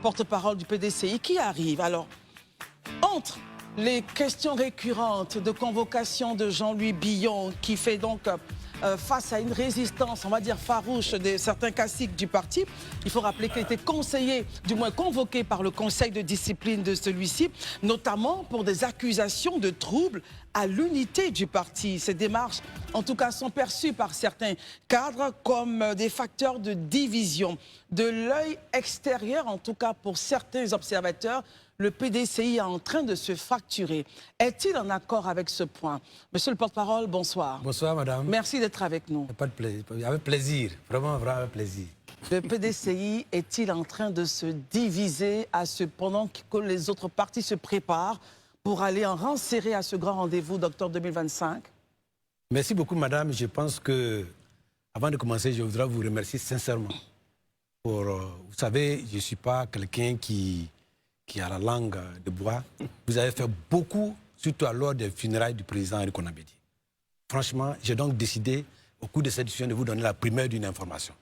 Porte-parole du PDCI qui arrive. Alors, entre les questions récurrentes de convocation de Jean-Louis Billon, qui fait donc face à une résistance, on va dire farouche de certains caciques du parti, il faut rappeler qu'il était conseillé, du moins convoqué par le conseil de discipline de celui-ci, notamment pour des accusations de troubles à l'unité du parti. Ces démarches, en tout cas, sont perçues par certains cadres comme des facteurs de division. De l'œil extérieur, en tout cas pour certains observateurs, le PDCI est en train de se fracturer. Est-il en accord avec ce point? Monsieur le porte-parole, bonsoir. Bonsoir, madame. Merci d'être avec nous. Pas de plaisir. Avec plaisir, vraiment avec plaisir. Le PDCI est-il en train de se diviser pendant que les autres partis se préparent pour aller en rang serré à ce grand rendez-vous d'octobre 2025? Merci beaucoup, madame. Je pense que, avant de commencer, je voudrais vous remercier sincèrement. Vous savez, je ne suis pas quelqu'un qui a la langue de bois. Vous avez fait beaucoup, surtout lors des funérailles du président Henri Konambedi. Franchement, j'ai donc décidé, au cours de cette discussion, de vous donner la primeur d'une information.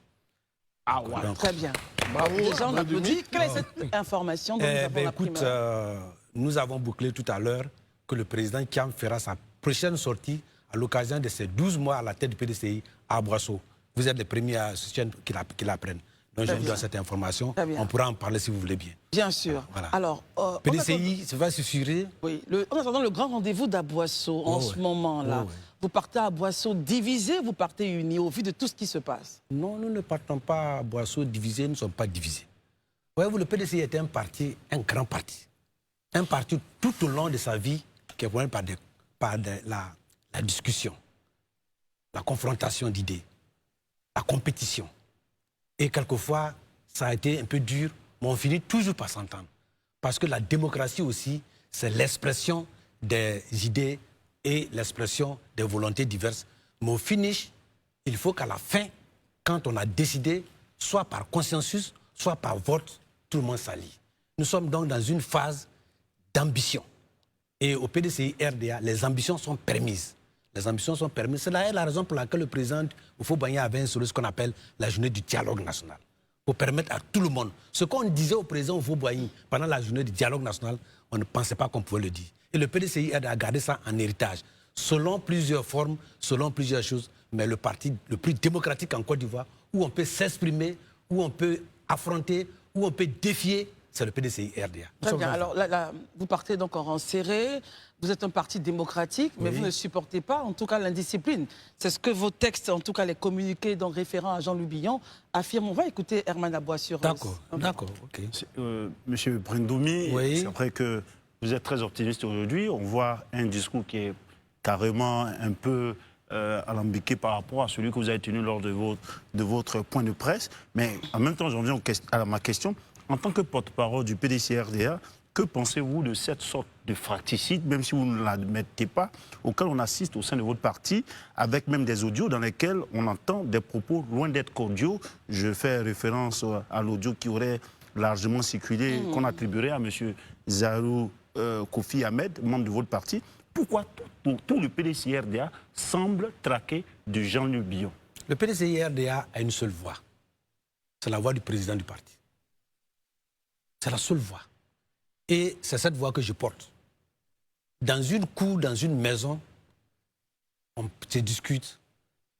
Ah ouais, donc, très bien. Bravo. Déjà, on applaudit. Quelle est cette information dont nous avons la primeur? Nous avons bouclé tout à l'heure que le président Kiam fera sa prochaine sortie à l'occasion de ses 12 mois à la tête du PDCI à Boisseau. Vous êtes les premiers à qui l'apprennent. Donc je vous donne cette information. On pourra en parler si vous voulez bien. Bien sûr. Voilà. Alors, PDCI, ça va suffire. Oui, en attendant le grand rendez-vous d'Aboisseau en ce moment-là. Vous partez à Boisseau divisé, vous partez unis au vu de tout ce qui se passe? Non, nous ne partons pas à Boisseau divisés, nous ne sommes pas divisés. Voyez-vous, le PDCI est un parti, un grand parti. Un parti tout au long de sa vie qui est gouverné par la discussion, la confrontation d'idées, la compétition. Et quelquefois, ça a été un peu dur, mais on finit toujours par s'entendre. Parce que la démocratie aussi, c'est l'expression des idées et l'expression des volontés diverses. Mais au finish, il faut qu'à la fin, quand on a décidé, soit par consensus, soit par vote, tout le monde s'allie. Nous sommes donc dans une phase d'ambition. Et au PDCI RDA, les ambitions sont permises. Les ambitions sont permises. C'est la raison pour laquelle le président Houphouët-Boigny avait instauré ce qu'on appelle la journée du dialogue national. Pour permettre à tout le monde. Ce qu'on disait au président Houphouët-Boigny pendant la journée du dialogue national, on ne pensait pas qu'on pouvait le dire. Et le PDCI a gardé ça en héritage, selon plusieurs formes, selon plusieurs choses. Mais le parti le plus démocratique en Côte d'Ivoire, où on peut s'exprimer, où on peut affronter, où on peut défier, c'est le PDCI RDA. Très bien. Alors là, vous partez donc en rang serré. Vous êtes un parti démocratique, mais vous ne supportez pas, en tout cas, l'indiscipline. C'est ce que vos textes, en tout cas les communiqués donc référents à Jean-Louis Billon, affirment. On va écouter Herman Aboua sur... D'accord, ok. Monsieur Brindoumi, c'est vrai que vous êtes très optimiste aujourd'hui. On voit un discours qui est carrément un peu alambiqué par rapport à celui que vous avez tenu lors de votre point de presse. Mais en même temps, j'en viens à ma question. En tant que porte-parole du PDCI-RDA, que pensez-vous de cette sorte de fratricide, même si vous ne l'admettez pas, auquel on assiste au sein de votre parti, avec même des audios dans lesquels on entend des propos loin d'être cordiaux? Je fais référence à l'audio qui aurait largement circulé, qu'on attribuerait à M. Zarou Kofi Ahmed, membre de votre parti. Pourquoi tout le PDCI-RDA semble traquer de Jean-Louis Billon? Le PDCI-RDA a une seule voix. C'est la voix du président du parti. C'est la seule voix. Et c'est cette voix que je porte. Dans une cour, dans une maison, on se discute.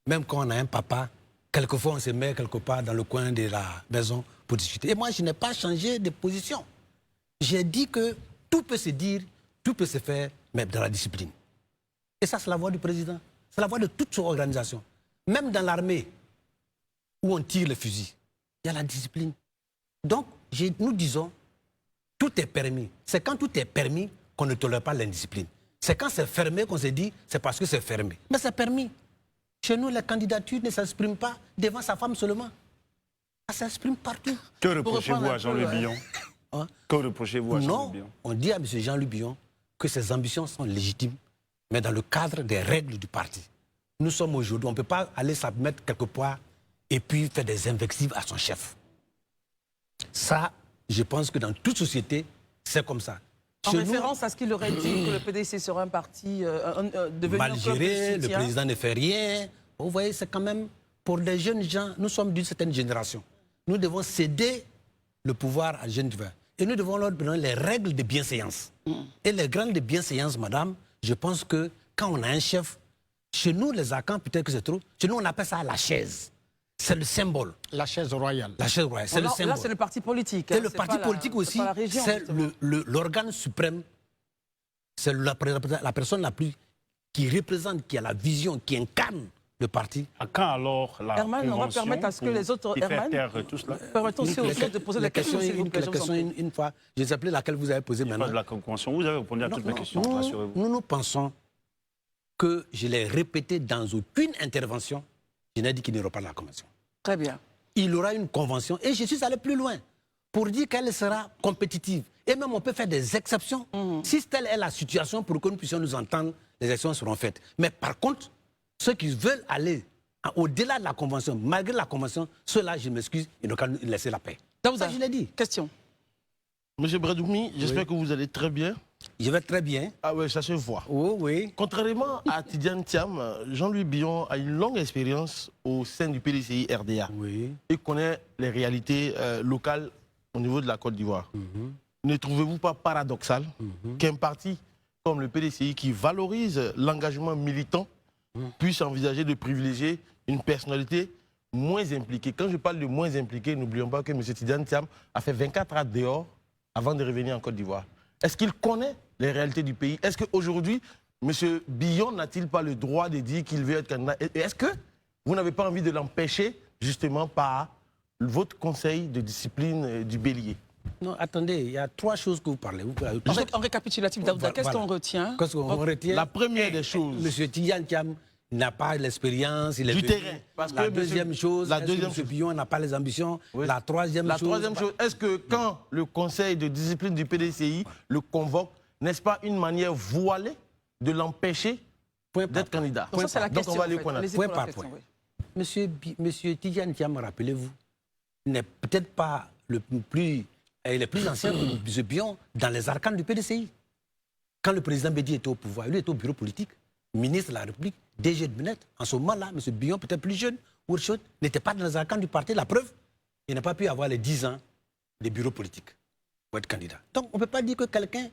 Même quand on a un papa, quelquefois on se met quelque part dans le coin de la maison pour discuter. Et moi, je n'ai pas changé de position. J'ai dit que tout peut se dire, tout peut se faire, mais dans la discipline. Et ça, c'est la voix du président. C'est la voix de toute son organisation. Même dans l'armée, où on tire le fusil, il y a la discipline. Donc, nous disons, tout est permis. C'est quand tout est permis qu'on ne tolère pas l'indiscipline. C'est quand c'est fermé qu'on se dit, c'est parce que c'est fermé. Mais c'est permis. Chez nous, la candidature ne s'exprime pas devant sa femme seulement. Ça s'exprime partout. Que reprochez-vous à Jean-Louis Billon? Que reprochez-vous à Jean-Louis Billon? On dit à M. Jean-Louis Billon que ses ambitions sont légitimes, mais dans le cadre des règles du parti. Nous sommes aujourd'hui, on ne peut pas aller s'admettre quelque part et puis faire des invectives à son chef. Ça, je pense que dans toute société, c'est comme ça. En référence à ce qu'il aurait dit que le PDC serait un parti devenu mal géré, le président ne fait rien. Vous voyez, c'est quand même, pour les jeunes gens, nous sommes d'une certaine génération. Nous devons céder le pouvoir à Genève. Et nous devons leur donner les règles de bienséance. Et les règles de bienséance, madame, je pense que quand on a un chef, chez nous, les Akans, peut-être que c'est trop, chez nous, on appelle ça la chaise. C'est le symbole. La chaise royale. La chaise royale, c'est le symbole. Là, c'est le parti politique. Et le parti politique aussi, c'est l'organe suprême. C'est la personne qui représente, qui a la vision, qui incarne le parti. À quand alors la Herman, on va permettre à ce que les autres... Herman, permettons aussi aux autres de poser la question, s'il vous plaît. La question, une fois, je sais plus laquelle vous avez posée maintenant. Pas de la convention. Vous avez répondu à toutes mes questions, rassurez-vous. Nous pensons que, je l'ai répété dans aucune intervention, je n'ai dit qu'il n'y aura pas de la convention. Très bien. Il y aura une convention et je suis allé plus loin pour dire qu'elle sera compétitive. Et même on peut faire des exceptions. Si telle est la situation pour que nous puissions nous entendre, les exceptions seront faites. Mais par contre, ceux qui veulent aller au-delà de la convention, malgré la convention, ceux-là, je m'excuse, ils n'ont qu'à nous laisser la paix. Ça, je l'ai dit. Question. Monsieur Brendoumi, j'espère que vous allez très bien. Je vais très bien. Ah oui, ça se voit. Oh, oui. Contrairement à Tidjane Thiam, Jean-Louis Billon a une longue expérience au sein du PDCI RDA. Oui. Il connaît les réalités locales au niveau de la Côte d'Ivoire. Ne trouvez-vous pas paradoxal qu'un parti comme le PDCI, qui valorise l'engagement militant, puisse envisager de privilégier une personnalité moins impliquée? Quand je parle de moins impliquée, n'oublions pas que M. Tidjane Thiam a fait 24 ans dehors avant de revenir en Côte d'Ivoire. Est-ce qu'il connaît les réalités du pays? Est-ce qu'aujourd'hui, M. Billon n'a-t-il pas le droit de dire qu'il veut être candidat? Et est-ce que vous n'avez pas envie de l'empêcher, justement, par votre conseil de discipline du Bélier? Non, attendez, il y a 3 choses que vous parlez. En récapitulatif, Daouda, qu'est-ce qu'on retient? Qu'est-ce qu'on retient? La première des choses. M. Tidjane Thiam n'a pas l'expérience, du terrain. Parce que la deuxième chose, M. Billon n'a pas les ambitions. Oui. La troisième chose, est-ce que quand le conseil de discipline du PDCI le convoque, n'est-ce pas une manière voilée de l'empêcher d'être candidat? Donc, ça, c'est la question. Donc on va aller point par point. Monsieur Tidjane Thiam, rappelez-vous, n'est peut-être pas le plus ancien que M. Billon dans les arcanes du PDCI. Quand le président Bédi était au pouvoir, lui était au bureau politique, ministre de la République, DG de Benet. En ce moment-là, M. Billon, peut-être plus jeune, ou autre chose, n'était pas dans les arcanes du parti. La preuve, il n'a pas pu avoir les 10 ans de bureau politique pour être candidat. Donc, on ne peut pas dire que quelqu'un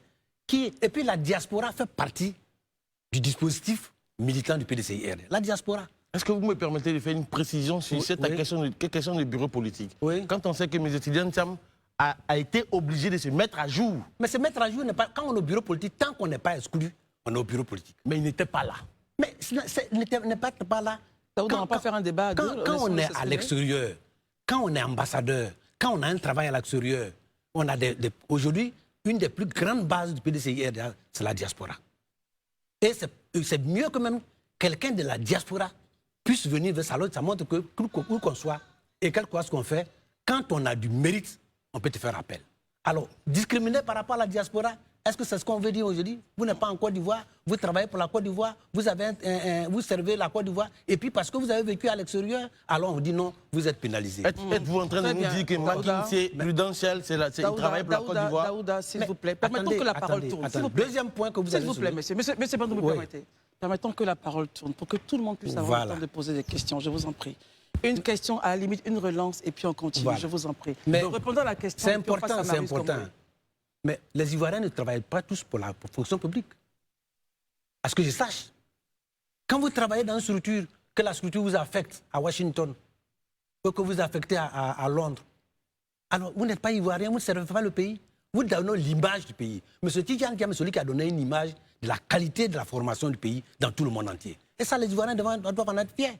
qui... Et puis, la diaspora fait partie du dispositif militant du PDCI. La diaspora. Est-ce que vous me permettez de faire une précision sur cette question de bureau politique? Quand on sait que M. Tidjane Thiam a été obligé de se mettre à jour. Mais se mettre à jour n'est pas... Quand on est au bureau politique, tant qu'on n'est pas exclu, on est au bureau politique. Mais il n'était pas là. Mais il n'est pas là. On ne va pas faire un débat. Quand on est à l'extérieur, quand on est ambassadeur, quand on a un travail à l'extérieur, on a aujourd'hui, une des plus grandes bases du PDCI, c'est la diaspora. Et c'est mieux que même quelqu'un de la diaspora puisse venir vers sa loge. Ça montre que où qu'on soit et quel que soit ce qu'on fait, quand on a du mérite, on peut te faire appel. Alors, discriminer par rapport à la diaspora, est-ce que c'est ce qu'on veut dire aujourd'hui? Vous n'êtes pas en Côte d'Ivoire, vous travaillez pour la Côte d'Ivoire, vous servez la Côte d'Ivoire, et puis parce que vous avez vécu à l'extérieur, alors on vous dit non, vous êtes pénalisé. Êtes-vous en train de nous dire que Makin, c'est prudentiel, il travaille pour la Côte d'Ivoire? Daouda, s'il vous plaît, permettons que la parole tourne. Deuxième point que vous avez soulevé. S'il vous plaît, monsieur Bandou, permettez. Permettons que la parole tourne, pour que tout le monde puisse avoir le temps de poser des questions, je vous en prie. Une question, à la limite, une relance, et puis on continue, je vous en prie. Mais répondant à la question, c'est important, c'est important. Mais les Ivoiriens ne travaillent pas tous pour la fonction publique. À ce que je sache. Quand vous travaillez dans une structure, que la structure vous affecte à Washington, ou que vous affectez à Londres, alors vous n'êtes pas Ivoirien, vous ne servez pas le pays. Vous donnez l'image du pays. M. Tidjane Thiam est celui qui a donné une image de la qualité de la formation du pays dans tout le monde entier. Et ça, les Ivoiriens doivent en être fiers.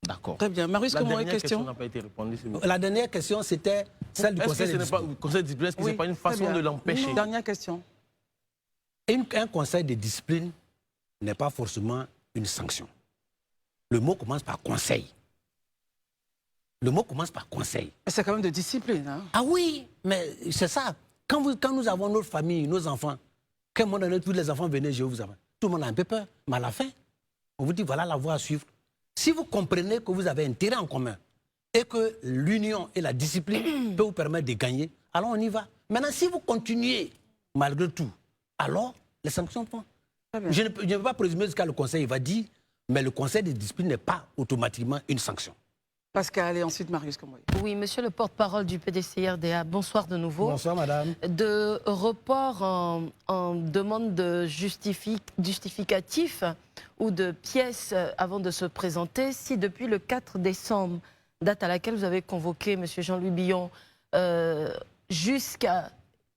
D'accord. Très bien. Marius, comment est la question n'a pas été répondue. La dernière question, c'était celle du conseil de discipline. Est-ce que ce n'est pas une façon de l'empêcher? Dernière question. Un conseil de discipline n'est pas forcément une sanction. Le mot commence par conseil. Le mot commence par conseil. C'est quand même de discipline. Hein? Ah oui, mais c'est ça. Quand nous avons notre famille, nos enfants, qu'à un moment donné, tous les enfants venaient, je vous avais. Tout le monde a un peu peur. Mais à la fin, on vous dit, voilà la voie à suivre. Si vous comprenez que vous avez un terrain en commun et que l'union et la discipline peuvent vous permettre de gagner, alors on y va. Maintenant, si vous continuez malgré tout, alors les sanctions font. Je ne peux pas présumer ce que le conseil va dire, mais le conseil de discipline n'est pas automatiquement une sanction. Pascal et ensuite Marius Comboy. Oui, monsieur le porte-parole du PDCI-RDA, bonsoir de nouveau. Bonsoir, madame. De report en demande de justificatif ou de pièces avant de se présenter, si depuis le 4 décembre, date à laquelle vous avez convoqué monsieur Jean-Louis Billon, jusqu'à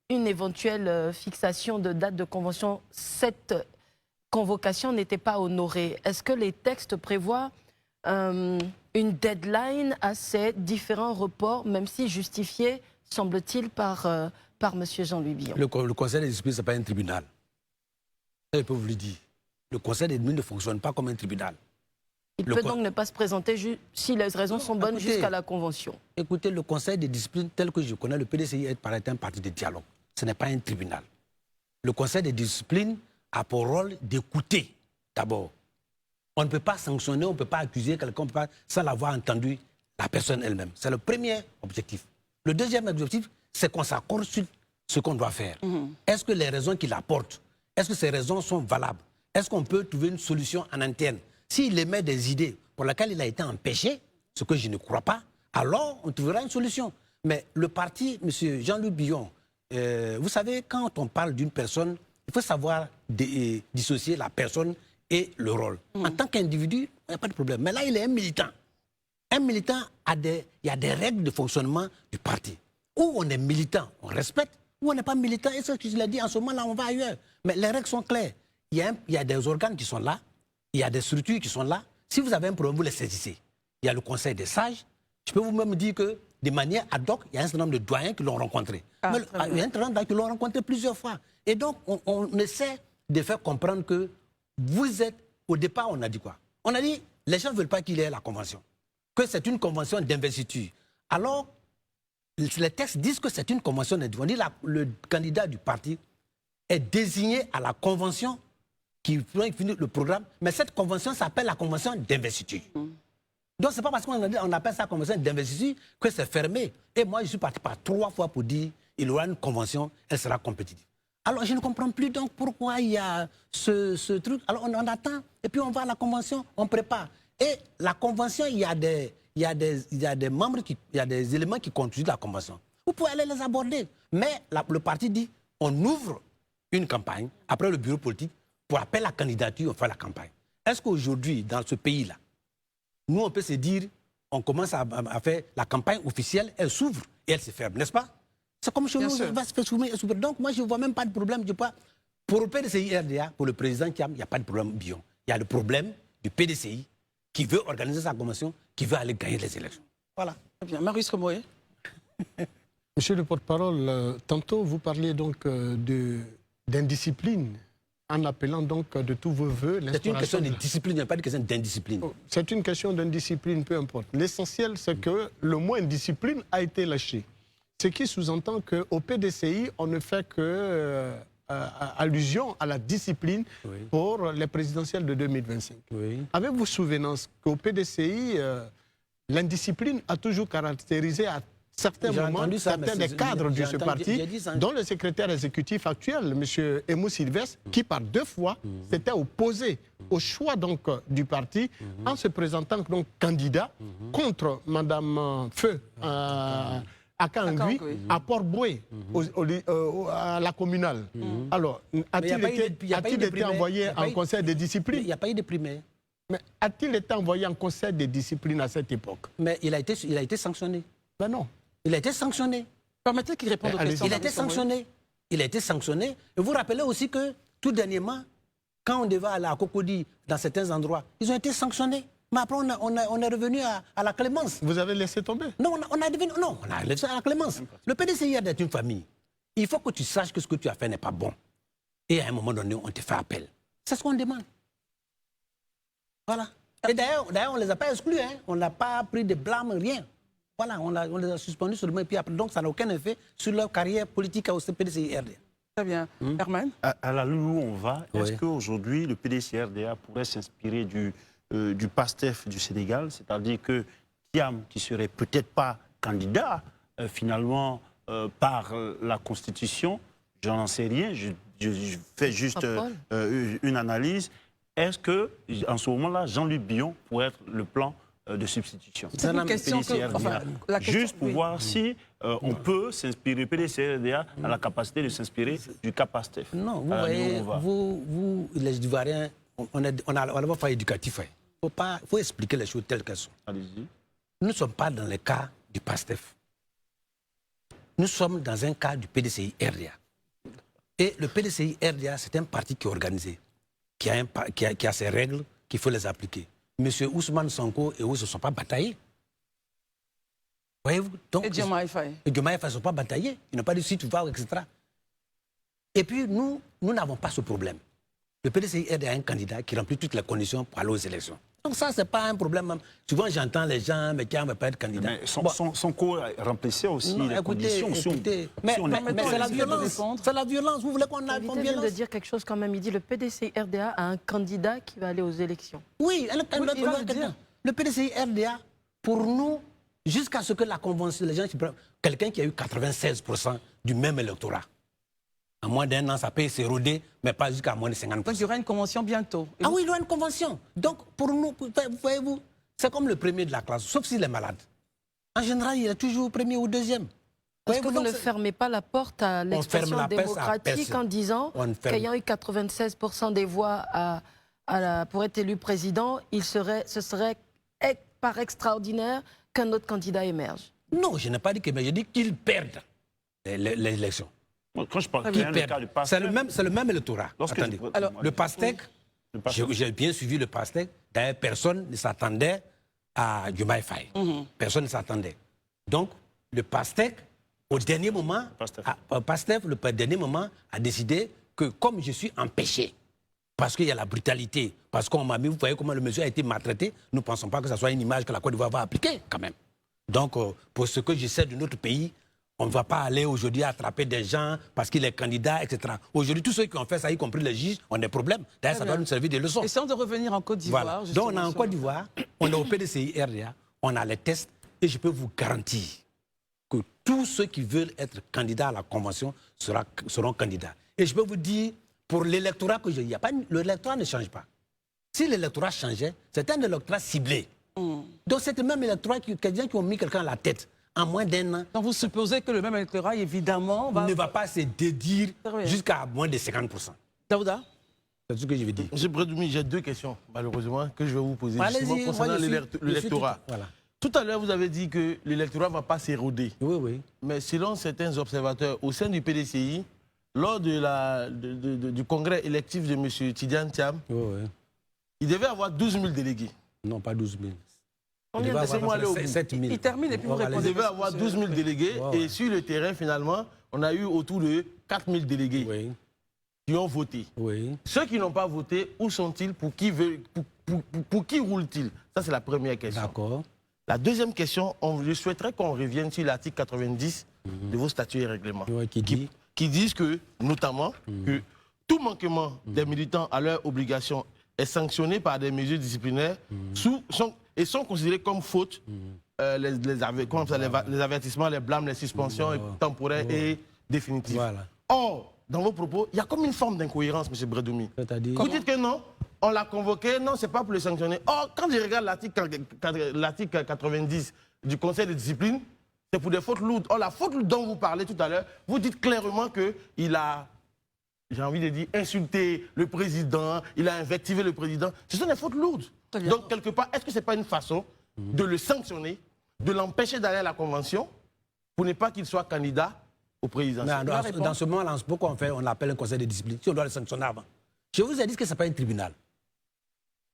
une éventuelle fixation de date de convention, cette convocation n'était pas honorée. Est-ce que les textes prévoient une deadline à ces différents reports, même si justifiés, semble-t-il, par M. Jean-Louis Billon? Le Conseil des disciplines, ce n'est pas un tribunal. Ça, je peux vous le dire. Le Conseil des disciplines ne fonctionne pas comme un tribunal. Il peut donc ne pas se présenter si les raisons sont bonnes jusqu'à la convention. Écoutez, le Conseil des disciplines, tel que je connais, le PDCI est un parti de dialogue. Ce n'est pas un tribunal. Le Conseil des disciplines a pour rôle d'écouter d'abord. On ne peut pas sanctionner, on ne peut pas accuser quelqu'un sans l'avoir entendu la personne elle-même. C'est le premier objectif. Le deuxième objectif, c'est qu'on s'accorde sur ce qu'on doit faire. Est-ce que les raisons qu'il apporte, est-ce que ces raisons sont valables? Est-ce qu'on peut trouver une solution en interne? S'il émet des idées pour lesquelles il a été empêché, ce que je ne crois pas, alors on trouvera une solution. Mais le parti, M. Jean-Louis Billon, vous savez, quand on parle d'une personne, il faut savoir dissocier la personne et le rôle. En tant qu'individu, il n'y a pas de problème. Mais là, il est un militant. Un militant, il y a des règles de fonctionnement du parti. Où on est militant, on respecte. Où on n'est pas militant, et ce que je l'ai dit, en ce moment-là, on va ailleurs. Mais les règles sont claires. Il y a des organes qui sont là. Il y a des structures qui sont là. Si vous avez un problème, vous les saisissez. Il y a le Conseil des sages. Je peux vous même dire que, de manière ad hoc, il y a un certain nombre de doyens qui l'ont rencontré. Il y a un certain nombre qui l'ont rencontré plusieurs fois. Et donc, on essaie de faire comprendre que vous êtes... Au départ, on a dit quoi? On a dit, les gens ne veulent pas qu'il y ait la convention. Que c'est une convention d'investiture. Alors, les textes disent que c'est une convention d'investiture. On dit le candidat du parti est désigné à la convention qui finit le programme, mais cette convention s'appelle la convention d'investiture. Donc, ce n'est pas parce qu'on appelle ça convention d'investiture que c'est fermé. Et moi, je suis parti par 3 fois pour dire qu'il y aura une convention, elle sera compétitive. Alors, je ne comprends plus donc pourquoi il y a ce truc. Alors, on attend, et puis on va à la convention, on prépare. Et la convention, il y a des membres, il y a des éléments qui constituent la convention. Vous pouvez aller les aborder. Mais le parti dit, on ouvre une campagne, après le bureau politique, pour appeler la candidature, on fait la campagne. Est-ce qu'aujourd'hui, dans ce pays-là, nous, on peut se dire, on commence à faire la campagne officielle, elle s'ouvre et elle se ferme, n'est-ce pas? C'est comme chez nous, on va se faire s'ouvrir. Donc, moi, je ne vois même pas de problème. Pour le PDCI-RDA, pour le président Thiam, il n'y a pas de problème Billon. Il y a le problème du PDCI qui veut organiser sa convention, qui veut aller gagner les élections. Voilà. Très bien. Marius Comboy. Monsieur le porte-parole, tantôt vous parliez donc d'indiscipline, en appelant donc de tous vos voeux l'instauration... C'est une question de discipline, il n'y a pas de question d'indiscipline. C'est une question d'indiscipline, peu importe. L'essentiel, c'est que le mot indiscipline a été lâché. Ce qui sous-entend qu'au PDCI, on ne fait que allusion à la discipline pour les présidentielles de 2025. Avez-vous souvenance qu'au PDCI, l'indiscipline a toujours caractérisé à certains moments, certains des cadres de ce parti, dont le secrétaire exécutif actuel, M. Emou Sylvestre, qui par 2 fois s'était opposé au choix donc, du parti en se présentant donc candidat contre Mme Feu à Kangui, à Port-Boué, à la communale. Alors, a-t-il été envoyé en conseil de discipline? Il n'y a pas eu de primaire. Mais a-t-il été envoyé en conseil de discipline à cette époque? Mais il a été sanctionné. Ben non. Il a été sanctionné. Permettez qu'il réponde aux questions. Il a été sanctionné. Il a été sanctionné. Et vous vous rappelez aussi que, tout dernièrement, quand on devait aller à Cocody, dans certains endroits, ils ont été sanctionnés. Mais après, on est revenu à la clémence. Vous avez laissé tomber? Non, on a laissé à la clémence. Le PDCI est une famille. Il faut que tu saches que ce que tu as fait n'est pas bon. Et à un moment donné, on te fait appel. C'est ce qu'on demande. Voilà. Et d'ailleurs, on ne les a pas exclus. Hein. On n'a pas pris de blâme, rien. Voilà, on les a suspendus seulement. Et puis après, donc, ça n'a aucun effet sur leur carrière politique au PDCI-RDA. Très bien. Herman? À la où on va, est-ce qu'aujourd'hui, le PDCI-RDA pourrait s'inspirer du PASTEF du Sénégal, c'est-à-dire que Thiam, qui serait peut-être pas candidat, finalement, par la Constitution, je n'en sais rien, je fais juste une analyse. Est-ce que, en ce moment-là, Jean-Louis Billon pourrait être le plan de substitution. C'est une question que... Enfin, la question, juste pour voir si on peut s'inspirer, PDCRDA a la capacité de s'inspirer du cas PASTEF. Non, vous voyez, vous, les Ivoiriens, on a un faire éducatif. Il faut expliquer les choses telles qu'elles sont. Allez-y. Nous ne sommes pas dans le cas du PASTEF. Nous sommes dans un cas du PDCI-RDA. Et le PDCI-RDA, c'est un parti qui est organisé, qui a ses règles, qu'il faut les appliquer. Monsieur Ousmane Sonko et eux ne se sont pas bataillés. Voyez-vous? Donc, et Diomaye Faye. Et Diomaye Faye ne se sont pas bataillés. Ils n'ont pas dit si tu vas, etc. Et puis, nous n'avons pas ce problème. Le PDCI-RDA a un candidat qui remplit toutes les conditions pour aller aux élections. Donc ça, ce n'est pas un problème. Souvent, j'entends les gens, mais qui ne veulent pas être candidat. Mais son remplissait aussi les conditions. Mais c'est la violence. C'est la violence. Vous voulez qu'on aille en violence? de dire quelque chose quand même. Il dit le PDCI-RDA a un candidat qui va aller aux élections. Oui, le PDCI-RDA, pour nous, jusqu'à ce que la convention, les gens, quelqu'un qui a eu 96% du même électorat. À moins d'un an, ça peut s'éroder, mais pas jusqu'à moins de 50%. Donc il y aura une convention bientôt. Ah oui, il y aura une convention. Donc, pour nous, voyez-vous, c'est comme le premier de la classe, sauf s'il est malade. En général, il est toujours premier ou deuxième. Est-ce que vous ne fermez pas la porte à l'expression démocratique en disant qu'ayant eu 96% des voix pour être élu président, ce serait par extraordinaire qu'un autre candidat émerge? Non, je n'ai pas dit que, mais je dis qu'il perde l'élection. Quand je parle c'est le même électorat. Attendez. Alors, le PASTEC, j'ai bien suivi le PASTEC. D'ailleurs, personne ne s'attendait à Diomaye Faye. Personne ne s'attendait. Donc, le PASTEC, au dernier moment, le dernier moment, a décidé que comme je suis empêché, parce qu'il y a la brutalité, parce qu'on m'a mis, vous voyez comment le monsieur a été maltraité, nous ne pensons pas que ce soit une image que la Côte d'Ivoire va appliquer quand même. Donc, pour ce que je sais de notre pays, on ne va pas aller aujourd'hui attraper des gens parce qu'il est candidat, etc. Aujourd'hui, tous ceux qui ont fait ça, y compris les juges, ont des problèmes. D'ailleurs, ça doit nous servir de leçon. Essayons de revenir en Côte d'Ivoire. Voilà. Donc, on est en Côte d'Ivoire, on est au PDCI-RDA, on a les tests, et je peux vous garantir que tous ceux qui veulent être candidats à la Convention seront candidats. Et je peux vous dire, pour l'électorat que j'ai, l'électorat ne change pas. Si l'électorat changeait, c'est un électorat ciblé. Donc, c'est le même électorat qui ont mis quelqu'un à la tête. En moins d'un an. Donc vous supposez que le même électorat, évidemment, ne va pas se dédire jusqu'à moins de 50%. Daouda? C'est ce que je veux dire. M. Bredoumi, j'ai deux questions, malheureusement, que je vais vous poser concernant l'électorat. Voilà. Tout à l'heure, vous avez dit que l'électorat ne va pas s'éroder. Oui, oui. Mais selon certains observateurs, au sein du PDCI, lors du congrès électif de M. Tidiane Thiam, il devait avoir 12 000 délégués. Non, pas 12 000. Laissez-moi aller au bout. 7 000. Il termine et puis vous répondez. Il devait avoir 12 000 délégués et sur le terrain, finalement, on a eu autour de 4 000 délégués qui ont voté. Ceux qui n'ont pas voté, où sont-ils? Pour qui roulent-ils? Ça, c'est la première question. D'accord. La deuxième question, je souhaiterais qu'on revienne sur l'article 90 de vos statuts et règlements qui disent que, notamment, que tout manquement des militants à leurs obligations est sanctionné par des mesures disciplinaires et sont considérés comme faute les avertissements, les blâmes, les suspensions temporaires et définitives. Voilà. Or, dans vos propos, il y a comme une forme d'incohérence, M. Bredoumi. Vous dites que non, on l'a convoqué, non, ce n'est pas pour le sanctionner. Or, quand je regarde l'article 90 du Conseil de discipline, c'est pour des fautes lourdes. Or, la faute dont vous parlez tout à l'heure, vous dites clairement qu'il a, j'ai envie de dire, insulté le président, il a invectivé le président. Ce sont des fautes lourdes. Donc, quelque part, est-ce que ce n'est pas une façon de le sanctionner, de l'empêcher d'aller à la Convention pour ne pas qu'il soit candidat au présidentiel? Dans ce moment-là, pourquoi on appelle un conseil de discipline si on doit le sanctionner avant? Je vous ai dit que ce n'est pas un tribunal.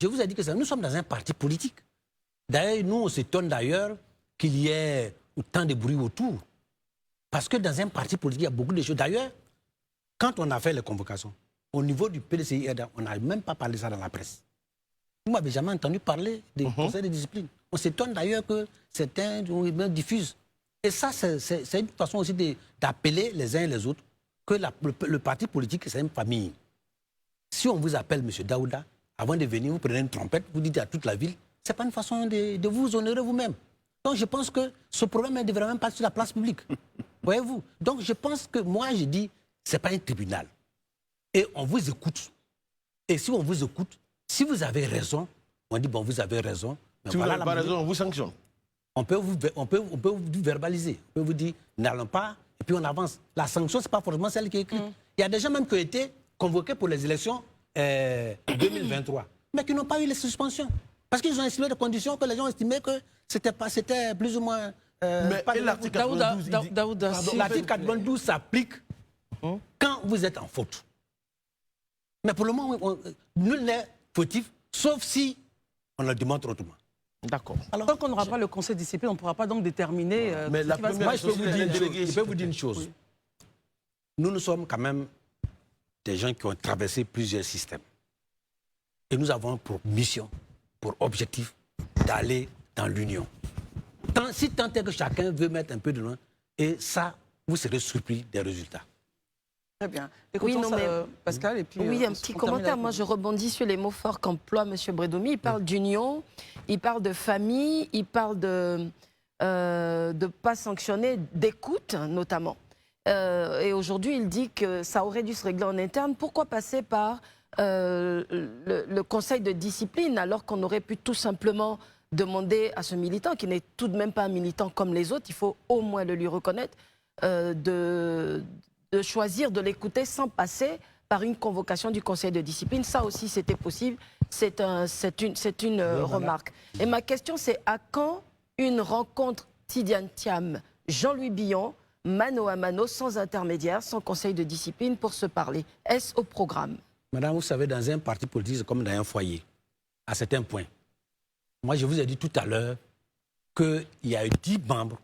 Je vous ai dit que nous sommes dans un parti politique. D'ailleurs, nous, on s'étonne d'ailleurs qu'il y ait autant de bruit autour. Parce que dans un parti politique, il y a beaucoup de choses. D'ailleurs, quand on a fait les convocations, au niveau du PDCI, on n'a même pas parlé ça dans la presse. Vous ne m'avez jamais entendu parler des conseils de discipline. On s'étonne d'ailleurs que certains diffusent. Et ça, c'est une façon aussi d'appeler les uns et les autres que le parti politique, c'est une famille. Si on vous appelle M. Daouda, avant de venir, vous prenez une trompette, vous dites à toute la ville, ce n'est pas une façon de vous honorer vous-même. Donc je pense que ce problème ne devrait même pas être sur la place publique. Voyez-vous? Donc je pense que moi, je dis, ce n'est pas un tribunal. Et on vous écoute. Et si on vous écoute, si vous avez raison, on dit, bon, vous avez raison, Mais Si vous voilà n'avez pas raison, on vous sanctionne. on peut vous verbaliser, on peut vous dire, n'allons pas, et puis on avance. La sanction, ce n'est pas forcément celle qui est écrite. Il y a des gens même qui ont été convoqués pour les élections 2023, mais qui n'ont pas eu les suspensions. Parce qu'ils ont estimé des conditions que les gens estimaient que c'était plus ou moins... mais l'article 92, l'article 92 s'applique quand vous êtes en faute. Mais pour le moment, nul n'est fautif, sauf si on le démontre autrement. D'accord. Tant qu'on n'aura pas le conseil de discipline, on ne pourra pas donc déterminer... mais la première Moi, je peux chose, vous dire une chose. Nous sommes quand même des gens qui ont traversé plusieurs systèmes. Et nous avons pour mission, pour objectif, d'aller dans l'union. Si tant est que chacun veut mettre un peu de loin, et ça, vous serez surpris des résultats. Très bien. Écoutons Pascal, et puis... Oui, un petit commentaire. Moi, je rebondis sur les mots forts qu'emploie M. Brédoumi. Il parle d'union, il parle de famille, il parle de ne pas sanctionner, d'écoute, notamment. Et aujourd'hui, il dit que ça aurait dû se régler en interne. Pourquoi passer par le conseil de discipline, alors qu'on aurait pu tout simplement demander à ce militant, qui n'est tout de même pas un militant comme les autres, il faut au moins le lui reconnaître, de choisir de l'écouter sans passer par une convocation du conseil de discipline. Ça aussi, c'était possible. C'est une remarque. Et ma question, c'est à quand une rencontre Tidiane Thiam, Jean-Louis Billon, mano à mano, sans intermédiaire, sans conseil de discipline, pour se parler? Est-ce au programme? Madame, vous savez, dans un parti politique, c'est comme dans un foyer, à certains points. Moi, je vous ai dit tout à l'heure qu'il y a eu 10 membres,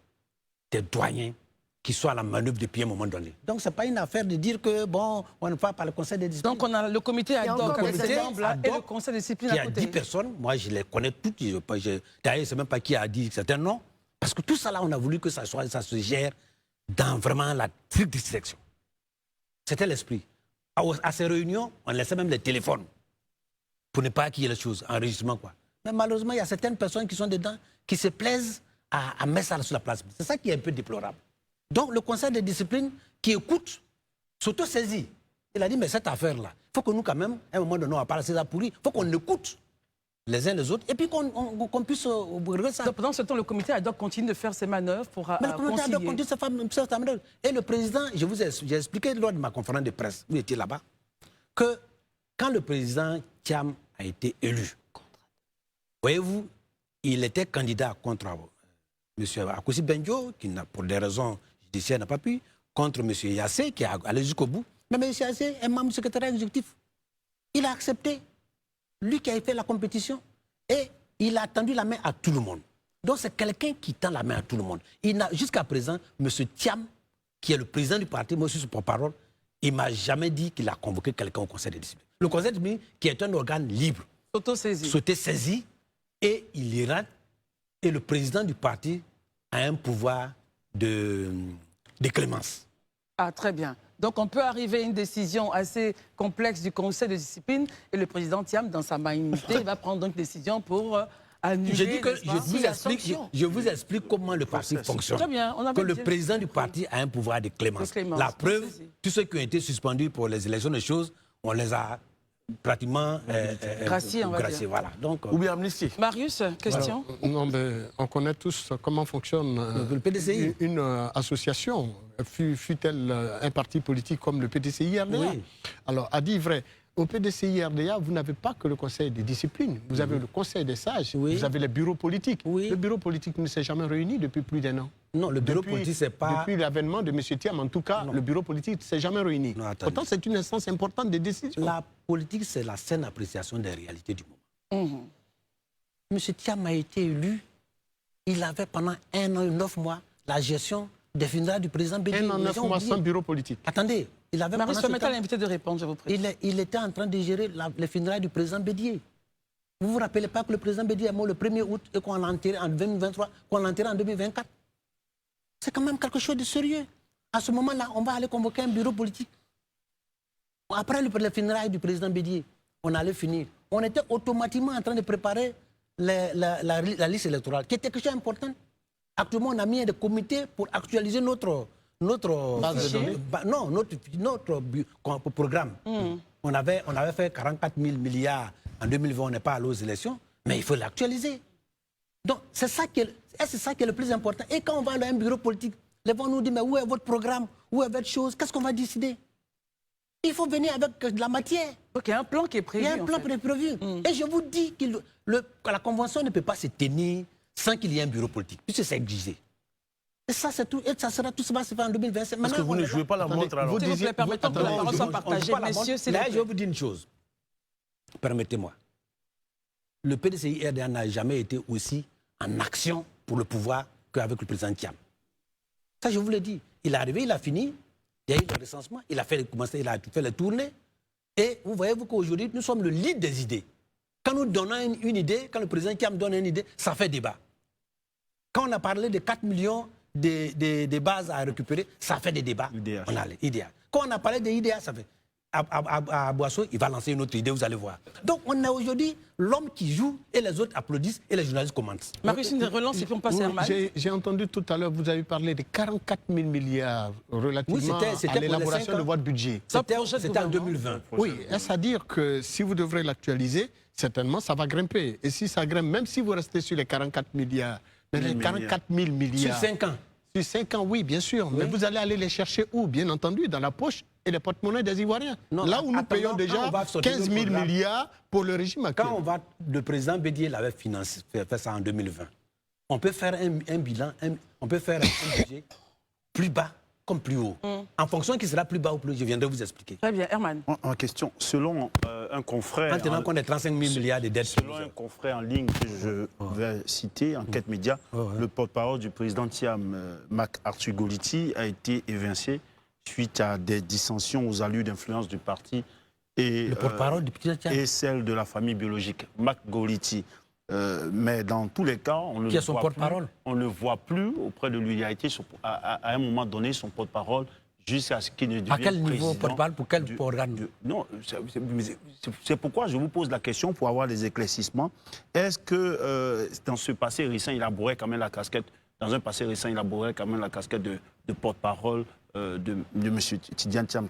des doyens, qui soient à la manœuvre depuis un moment donné. Donc, ce n'est pas une affaire de dire que, bon, on ne va pas le conseil de discipline. Donc, on a le comité ad hoc avec ces membres-là et le conseil de discipline à côté. Il y a 10 personnes, moi, je les connais toutes. D'ailleurs, je ne sais même pas qui a dit certains noms. Parce que tout ça, là, on a voulu que ça se gère dans vraiment la stricte direction. C'était l'esprit. À ces réunions, on laissait même les téléphones pour ne pas qu'il y ait les choses, enregistrement, quoi. Mais malheureusement, il y a certaines personnes qui sont dedans qui se plaisent à mettre ça sur la place. C'est ça qui est un peu déplorable. Donc, le conseil de discipline qui écoute, s'auto-saisit. Il a dit, mais cette affaire-là, il faut que nous, quand même, à un moment donné, on va parler de ça pourri, il faut qu'on écoute les uns les autres et puis qu'on puisse régler ça. Donc, pendant ce temps, le comité ad hoc continue de faire ses manœuvres pour concilier. Mais le comité ad hoc continue de faire ses manœuvres. Et le président, j'ai expliqué lors de ma conférence de presse, vous étiez là-bas, que quand le président Thiam a été élu, voyez-vous, il était candidat contre M. Akossi Benjo, qui, pour des raisons judiciaires, n'a pas pu, contre M. Yassé, qui est allé jusqu'au bout. Mais M. Yassé est membre du secrétariat exécutif. Il a accepté, lui qui a fait la compétition, et il a tendu la main à tout le monde. Donc c'est quelqu'un qui tend la main à tout le monde. Jusqu'à présent, M. Thiam, qui est le président du parti, moi aussi son porte-parole, il ne m'a jamais dit qu'il a convoqué quelqu'un au conseil de discipline. Le conseil de discipline, qui est un organe libre, s'auto-saisit, et il ira. Et le président du parti a un pouvoir de clémence. Ah, très bien. Donc, on peut arriver à une décision assez complexe du conseil de discipline et le président Thiam, dans sa magnanimité, il va prendre donc une décision pour annuler... Je dis que je vous explique comment le parti fonctionne. Très bien. Que le président du parti a un pouvoir de clémence. La preuve, tous ceux qui ont été suspendus pour les élections de choses, on les a pratiquement gracié, on va dire. Voilà. Donc, ou bien amnistié. Marius, question? Non, mais on connaît tous comment fonctionne le PDCI. Une association, fut-elle un parti politique comme le PDCI-RDA. Oui. Alors, à dire vrai, au PDCI-RDA, vous n'avez pas que le conseil de discipline, vous avez le conseil des sages, vous avez les bureaux politiques. Oui. Le bureau politique ne s'est jamais réuni depuis plus d'1 an. Non, le bureau politique, c'est pas... Depuis l'avènement de M. Thiam, en tout cas, le bureau politique ne s'est jamais réuni. Pourtant, c'est une instance importante de décision. La politique, c'est la saine appréciation des réalités du moment. M. Thiam a été élu, il avait pendant 1 an et 9 mois la gestion des funérailles du président Bédié. 1 an et 9 mois sans bureau politique. Attendez, il avait... Marius, permettez à l'invité de répondre, je vous prie. Il était en train de gérer les funérailles du président Bédié. Vous ne vous rappelez pas que le président Bédié est mort le 1er août et qu'on l'a enterré en 2023, qu'on l'a enterré en 2024? C'est quand même quelque chose de sérieux. À ce moment-là, on va aller convoquer un bureau politique. Après les funérailles du président Bédié, on allait finir. On était automatiquement en train de préparer la liste électorale, qui était quelque chose d'important. Actuellement, on a mis des comités pour actualiser notre programme. On avait fait 44 000 milliards en 2020, on n'est pas allé aux élections, mais il faut l'actualiser. Donc, c'est ça qui est le plus important. Et quand on va à un bureau politique, les gens nous disent, mais où est votre programme? Où est votre chose? Qu'est-ce qu'on va décider? Il faut venir avec de la matière. Donc il y a un plan qui est prévu. Il y a un plan prévu. Et je vous dis que la convention ne peut pas se tenir sans qu'il y ait un bureau politique, puisque c'est exigé. Et ça, c'est tout. Et ça sera tout ça va se faire en 2025. Parce que vous ne jouez pas la montre alors. S'il vous plaît, permettons que la parole soit partagée. Messieurs, c'est là, je vais vous dire une chose. Permettez-moi. Le PDCI-RDA n'a jamais été aussi en action pour le pouvoir qu'avec le président Thiam. Ça, je vous le dis. Il est arrivé, il a fini. Il y a eu le recensement. Il a fait les tournées. Et vous voyez-vous qu'aujourd'hui, nous sommes le lead des idées. Quand nous donnons une idée, quand le président Thiam donne une idée, ça fait débat. Quand on a parlé de 4 millions de bases à récupérer, ça fait des débats. IDH. On a les IDH. Quand on a parlé des IDH, ça fait... À Boisseau, il va lancer une autre idée, vous allez voir. Donc on a aujourd'hui l'homme qui joue et les autres applaudissent et les journalistes commentent. Marius, une relance et puis on passe à Herman. J'ai entendu tout à l'heure, vous avez parlé de 44 000 milliards relativement à l'élaboration de votre budget. C'était en 2020. Oui, est-ce à dire que si vous devrez l'actualiser, certainement ça va grimper. Et si ça grimpe, même si vous restez sur les 44 milliards, les 44 000 milliards... Sur 5 ans. Sur 5 ans, oui, bien sûr. Oui. Mais vous allez aller les chercher où? Bien entendu, dans la poche et les porte-monnaies des Ivoiriens. Non, là où nous payons déjà 15 000 milliards pour le régime actuel. Quand le président Bédier l'avait fait ça en 2020, on peut faire un bilan, on peut faire un budget plus bas comme plus haut. En fonction qui sera plus bas ou plus haut, je viendrai vous expliquer. Très bien, Herman. En question, selon un confrère... Maintenant qu'on est 35 000 milliards de dettes. Selon un confrère en ligne que je vais citer, Enquête Média, le porte-parole du président Thiam, Mac Arthur Goliti, a été évincé suite à des dissensions aux allures d'influence du parti et, le porte-parole du président Thiam et celle de la famille biologique, Mac Goliti. Mais dans tous les cas, on ne le voit plus auprès de lui. Il a été à un moment donné son porte-parole jusqu'à ce qu'il ne devienne président. À quel niveau porte-parole? Pour quel organe? Non, c'est pourquoi je vous pose la question pour avoir des éclaircissements. Est-ce que dans ce passé récent, il arborait quand même la casquette, dans un passé récent, il arborait quand même la casquette de porte-parole de M. Tidjane Thiam?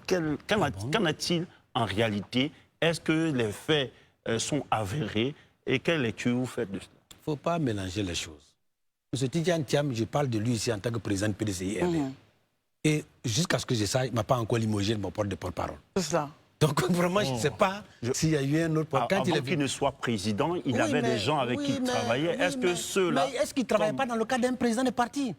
Qu'en est-il en réalité? Est-ce que les faits sont avérés? Et quelle lecture vous faites de cela? Il ne faut pas mélanger les choses. M. Tidjane Thiam, je parle de lui ici en tant que président du PDCI-RDA. Et jusqu'à ce que je sache, il ne m'a pas encore limogé de mon porte de porte-parole. C'est ça. Donc vraiment, je ne sais pas s'il y a eu un autre porte-parole. Avant qu'il ne soit président, il avait des gens avec qui il travaillait. Est-ce que ceux-là... Mais est-ce qu'il ne travaille pas dans le cadre d'un président de parti?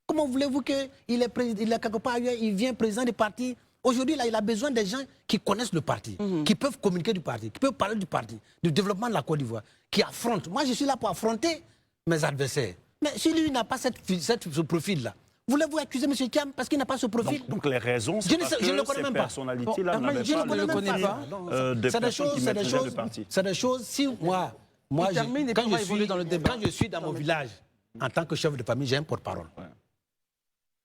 Comment voulez-vous qu'il est quelque part ailleurs, il vient président de parti? Aujourd'hui, là, il a besoin des gens qui connaissent le parti, qui peuvent communiquer du parti, qui peuvent parler du parti, du développement de la Côte d'Ivoire, qui affrontent. Moi, je suis là pour affronter mes adversaires. Mais si lui n'a pas ce profil-là, voulez-vous accuser M. Thiam parce qu'il n'a pas ce profil? Donc les raisons, c'est parce que ces personnalités-là n'avaient pas de personnes qui maîtrisaient le parti. C'est des choses, si moi quand je suis dans mon village, en tant que chef de famille, j'ai un porte-parole.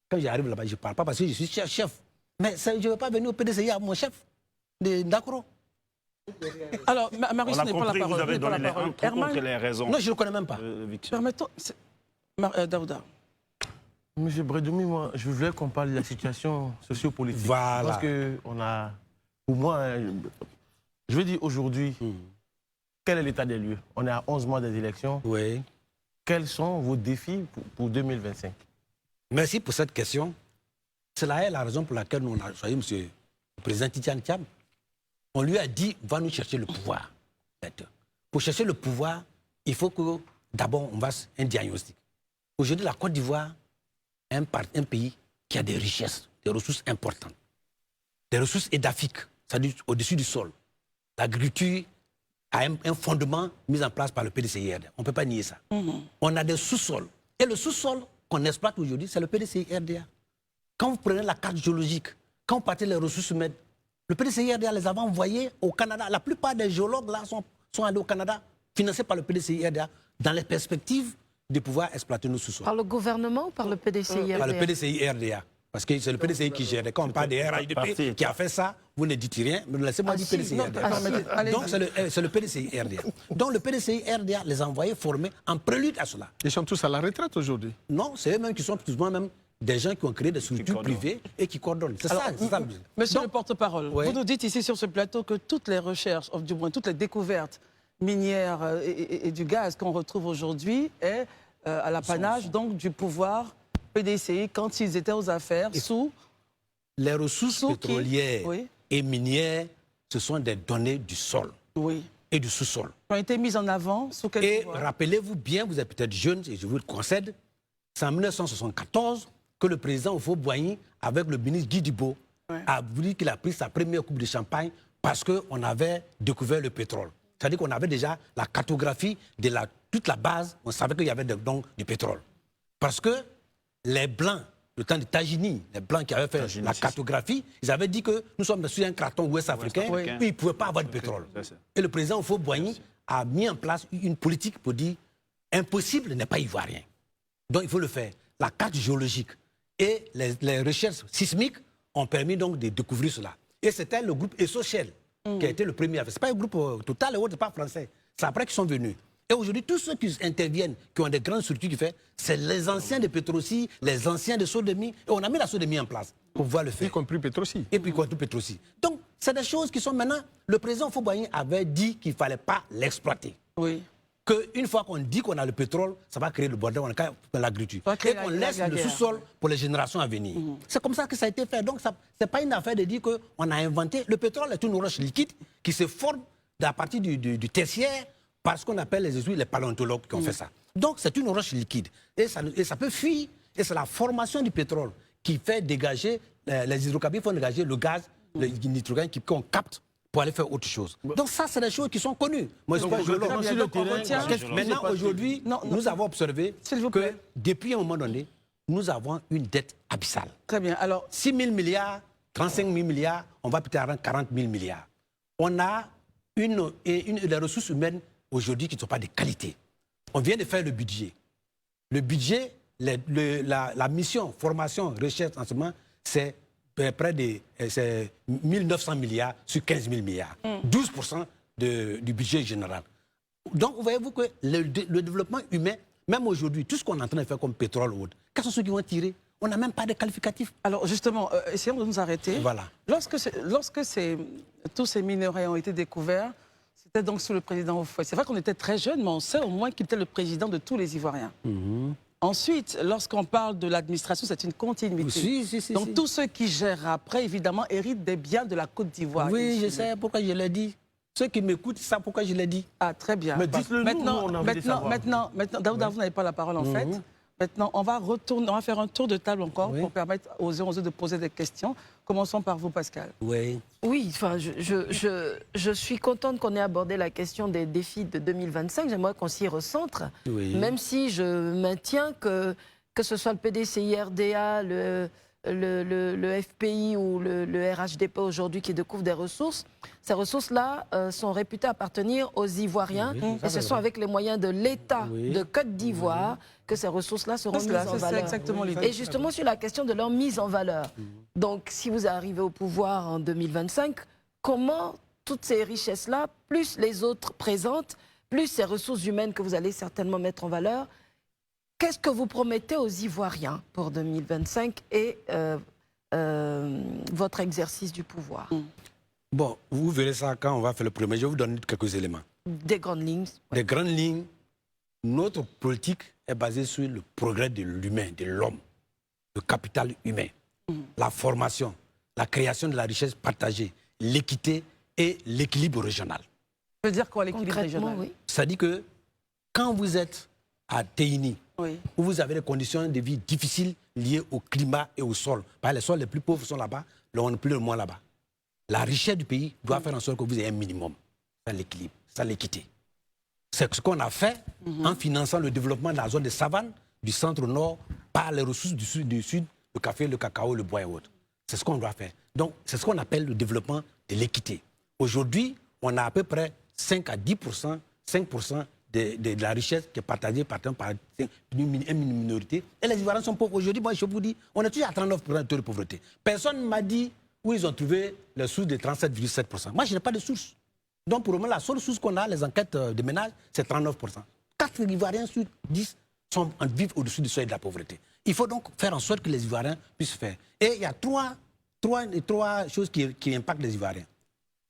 Quand j'arrive là-bas, je ne parle pas parce que je suis chef. Mais je ne vais pas venir au PDCI à mon chef d'accord. Alors, Marius n'est pas la parole. Vous avez donné les raisons. Non, je ne le connais même pas. Permettons... Daouda. Monsieur Bredoumi, moi, je voulais qu'on parle de la situation sociopolitique. Voilà. Parce que pour moi, je veux dire aujourd'hui, quel est l'état des lieux? On est à 11 mois des élections. Oui. Quels sont vos défis pour 2025? Merci pour cette question. Cela est la raison pour laquelle nous avons choisi M. le président Tidjane Thiam. On lui a dit, va nous chercher le pouvoir. Pour chercher le pouvoir, il faut que d'abord on fasse un diagnostic. Aujourd'hui, la Côte d'Ivoire est un pays qui a des richesses, des ressources importantes. Des ressources édaphiques, c'est-à-dire au-dessus du sol. L'agriculture a un fondement mis en place par le PDCI-RDA. On ne peut pas nier ça. On a des sous-sols. Et le sous-sol qu'on exploite aujourd'hui, c'est le PDCI-RDA. Quand vous prenez la carte géologique, quand vous partez les ressources humaines, le PDCI-RDA les avait envoyés au Canada. La plupart des géologues là sont allés au Canada, financés par le PDCI-RDA, dans les perspectives de pouvoir exploiter nos sous-sols. Par le gouvernement ou par le PDCI-RDA? Par le PDCI-RDA. Parce que c'est le PDCI qui gère. Quand on parle des RHDP qui a fait ça, vous ne dites rien, mais laissez-moi dire PDCI-RDA. Donc c'est le PDCI-RDA. Donc le PDCI-RDA les a envoyés formés en prélude à cela. Ils sont tous à la retraite aujourd'hui? Non, c'est eux-mêmes qui sont plus ou moins même des gens qui ont créé des structures privées et qui coordonnent. C'est ça. Monsieur le porte-parole, vous nous dites ici sur ce plateau que toutes les recherches, du moins toutes les découvertes minière et du gaz qu'on retrouve aujourd'hui est à l'apanage donc du pouvoir PDCI quand ils étaient aux affaires sous... Les ressources pétrolières oui. et minières, ce sont des données du sol et du sous-sol. Qui ont été mises en avant sous quel Et pouvoir? rappelez-vous bien, vous êtes peut-être jeune, et je vous le concède, c'est en 1974 que le président Houphouët-Boigny, avec le ministre Guy Dibot, a dit qu'il a pris sa première coupe de champagne parce qu'on avait découvert le pétrole. C'est-à-dire qu'on avait déjà la cartographie de toute la base, on savait qu'il y avait donc du pétrole. Parce que les Blancs, le temps de Tagini, les Blancs qui avaient fait la cartographie, ils avaient dit que nous sommes sur un carton ouest-africain, puis ils ne pouvaient pas avoir de pétrole. Et le président Houphouët-Boigny a mis en place une politique pour dire impossible n'est pas ivoirien. Donc il faut le faire. La carte géologique et les recherches sismiques ont permis donc de découvrir cela. Et c'était le groupe Esochel qui a été le premier à faire. Ce n'est pas un groupe Total et autres, ce n'est pas français. C'est après qu'ils sont venus. Et aujourd'hui, tous ceux qui interviennent, qui ont des grandes structures qui font, c'est les anciens de Petrosi, les anciens de Sodemi. Et on a mis la Sodemi en place pour pouvoir le faire. Y compris Petrosi. Et puis y compris Petrosi. Donc, c'est des choses qui sont maintenant... Le président Houphouët-Boigny avait dit qu'il ne fallait pas l'exploiter. Oui. Qu'une fois qu'on dit qu'on a le pétrole, ça va créer le bordel, on a l'agriculture. Et qu'on laisse le sous-sol pour les générations à venir. C'est comme ça que ça a été fait. Donc, ce n'est pas une affaire de dire qu'on a inventé... Le pétrole est une roche liquide qui se forme à partir du tertiaire, parce qu'on appelle les jésuites les paléontologues qui ont fait ça. Donc c'est une roche liquide. Et ça peut fuir. Et c'est la formation du pétrole qui fait dégager, les hydrocarbures font dégager le gaz, le nitrogène qu'on capte pour aller faire autre chose. Donc ça, c'est des choses qui sont connues. Moi, je maintenant, aujourd'hui, nous avons observé que depuis un moment donné, nous avons une dette abyssale. Très bien. Alors, 6 000 milliards, 35 000 milliards, on va peut-être avoir 40 000 milliards. On a des ressources humaines aujourd'hui qui ne sont pas de qualité. On vient de faire le budget. Le budget, la mission, formation, recherche, enseignement, c'est près de 1 900 milliards sur 15 000 milliards. 12% du budget général. Donc, voyez-vous que le développement humain, même aujourd'hui, tout ce qu'on est en train de faire comme pétrole ou autre, quels sont ceux qui vont tirer? On n'a même pas de qualificatifs. Alors, justement, essayons de nous arrêter. Voilà. Lorsque tous ces minerais ont été découverts, c'était donc sous le président Houphouët. C'est vrai qu'on était très jeunes, mais on sait au moins qu'il était le président de tous les Ivoiriens. Ensuite, lorsqu'on parle de l'administration, c'est une continuité. Donc tous ceux qui gèrent après, évidemment, héritent des biens de la Côte d'Ivoire. Oui, je sais pourquoi je l'ai dit. Ceux qui m'écoutent savent pourquoi je l'ai dit. Ah, très bien. Mais dites-le maintenant, Daouda, vous n'avez pas la parole en fait. Maintenant, on va faire un tour de table encore pour permettre aux uns de poser des questions. Commençons par vous, Pascal. Oui. Oui, enfin, je suis contente qu'on ait abordé la question des défis de 2025. J'aimerais qu'on s'y recentre, même si je maintiens que ce soit le PDCI-RDA, le FPI ou le RHDP aujourd'hui qui découvrent des ressources, ces ressources-là sont réputées appartenir aux Ivoiriens. Et ce sont avec les moyens de l'État de Côte d'Ivoire que ces ressources-là seront mises en valeur. C'est exactement l'idée. Et justement sur la question de leur mise en valeur. Donc si vous arrivez au pouvoir en 2025, comment toutes ces richesses-là, plus les autres présentes, plus ces ressources humaines que vous allez certainement mettre en valeur, qu'est-ce que vous promettez aux Ivoiriens pour 2025 et votre exercice du pouvoir? Bon, vous verrez ça quand on va faire le premier. Je vais vous donner quelques éléments. Des grandes lignes. Des grandes lignes. Notre politique est basée sur le progrès de l'humain, de l'homme, le capital humain, la formation, la création de la richesse partagée, l'équité et l'équilibre régional. Ça veut dire quoi, l'équilibre régional? Ça dit que quand vous êtes à Téini, où vous avez des conditions de vie difficiles liées au climat et au sol. Les sols les plus pauvres sont là-bas, le plus le moins là-bas. La richesse du pays doit faire en sorte que vous ayez un minimum. C'est l'équilibre, c'est l'équité. C'est ce qu'on a fait en finançant le développement de la zone de savane, du centre-nord, par les ressources du sud, le café, le cacao, le bois et autres. C'est ce qu'on doit faire. Donc, c'est ce qu'on appelle le développement de l'équité. Aujourd'hui, on a à peu près 5 à 10%, 5% de la richesse qui est partagée par une minorité. Et les Ivoiriens sont pauvres. Aujourd'hui, moi, je vous dis, on est toujours à 39% de pauvreté. Personne ne m'a dit où ils ont trouvé les sources de 37,7%. Moi, je n'ai pas de source. Donc, pour le moment, la seule source qu'on a, les enquêtes de ménage, c'est 39%. 4 Ivoiriens sur 10 vivent au-dessus du seuil de la pauvreté. Il faut donc faire en sorte que les Ivoiriens puissent faire. Et il y a trois choses qui impactent les Ivoiriens.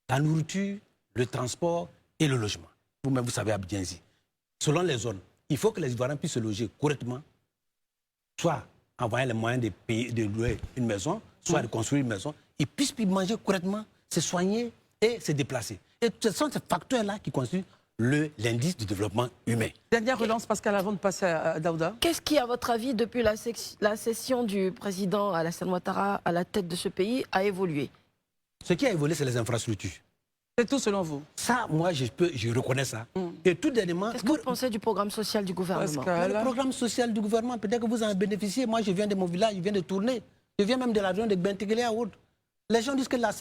La nourriture, le transport et le logement. vous-même, vous savez bien ici. Selon les zones, il faut que les Ivoiriens puissent se loger correctement, soit en voyant les moyens de payer, de louer une maison, soit de construire une maison. Ils puissent manger correctement, se soigner et se déplacer. Et ce sont ces facteurs-là qui constituent l'indice du développement humain. Dernière relance, Pascal, avant de passer à Daouda. Qu'est-ce qui, à votre avis, depuis la cession du président Alassane Ouattara à la tête de ce pays, a évolué? Ce qui a évolué, c'est les infrastructures. C'est tout selon vous? Ça, moi, je reconnais ça. Et tout dernièrement... Qu'est-ce que vous pensez du programme social du gouvernement? Le programme social du gouvernement, peut-être que vous en bénéficiez. Moi, je viens de mon village, je viens de tourner. Je viens même de la région de Bentéguélé à Aude. Les gens disent que la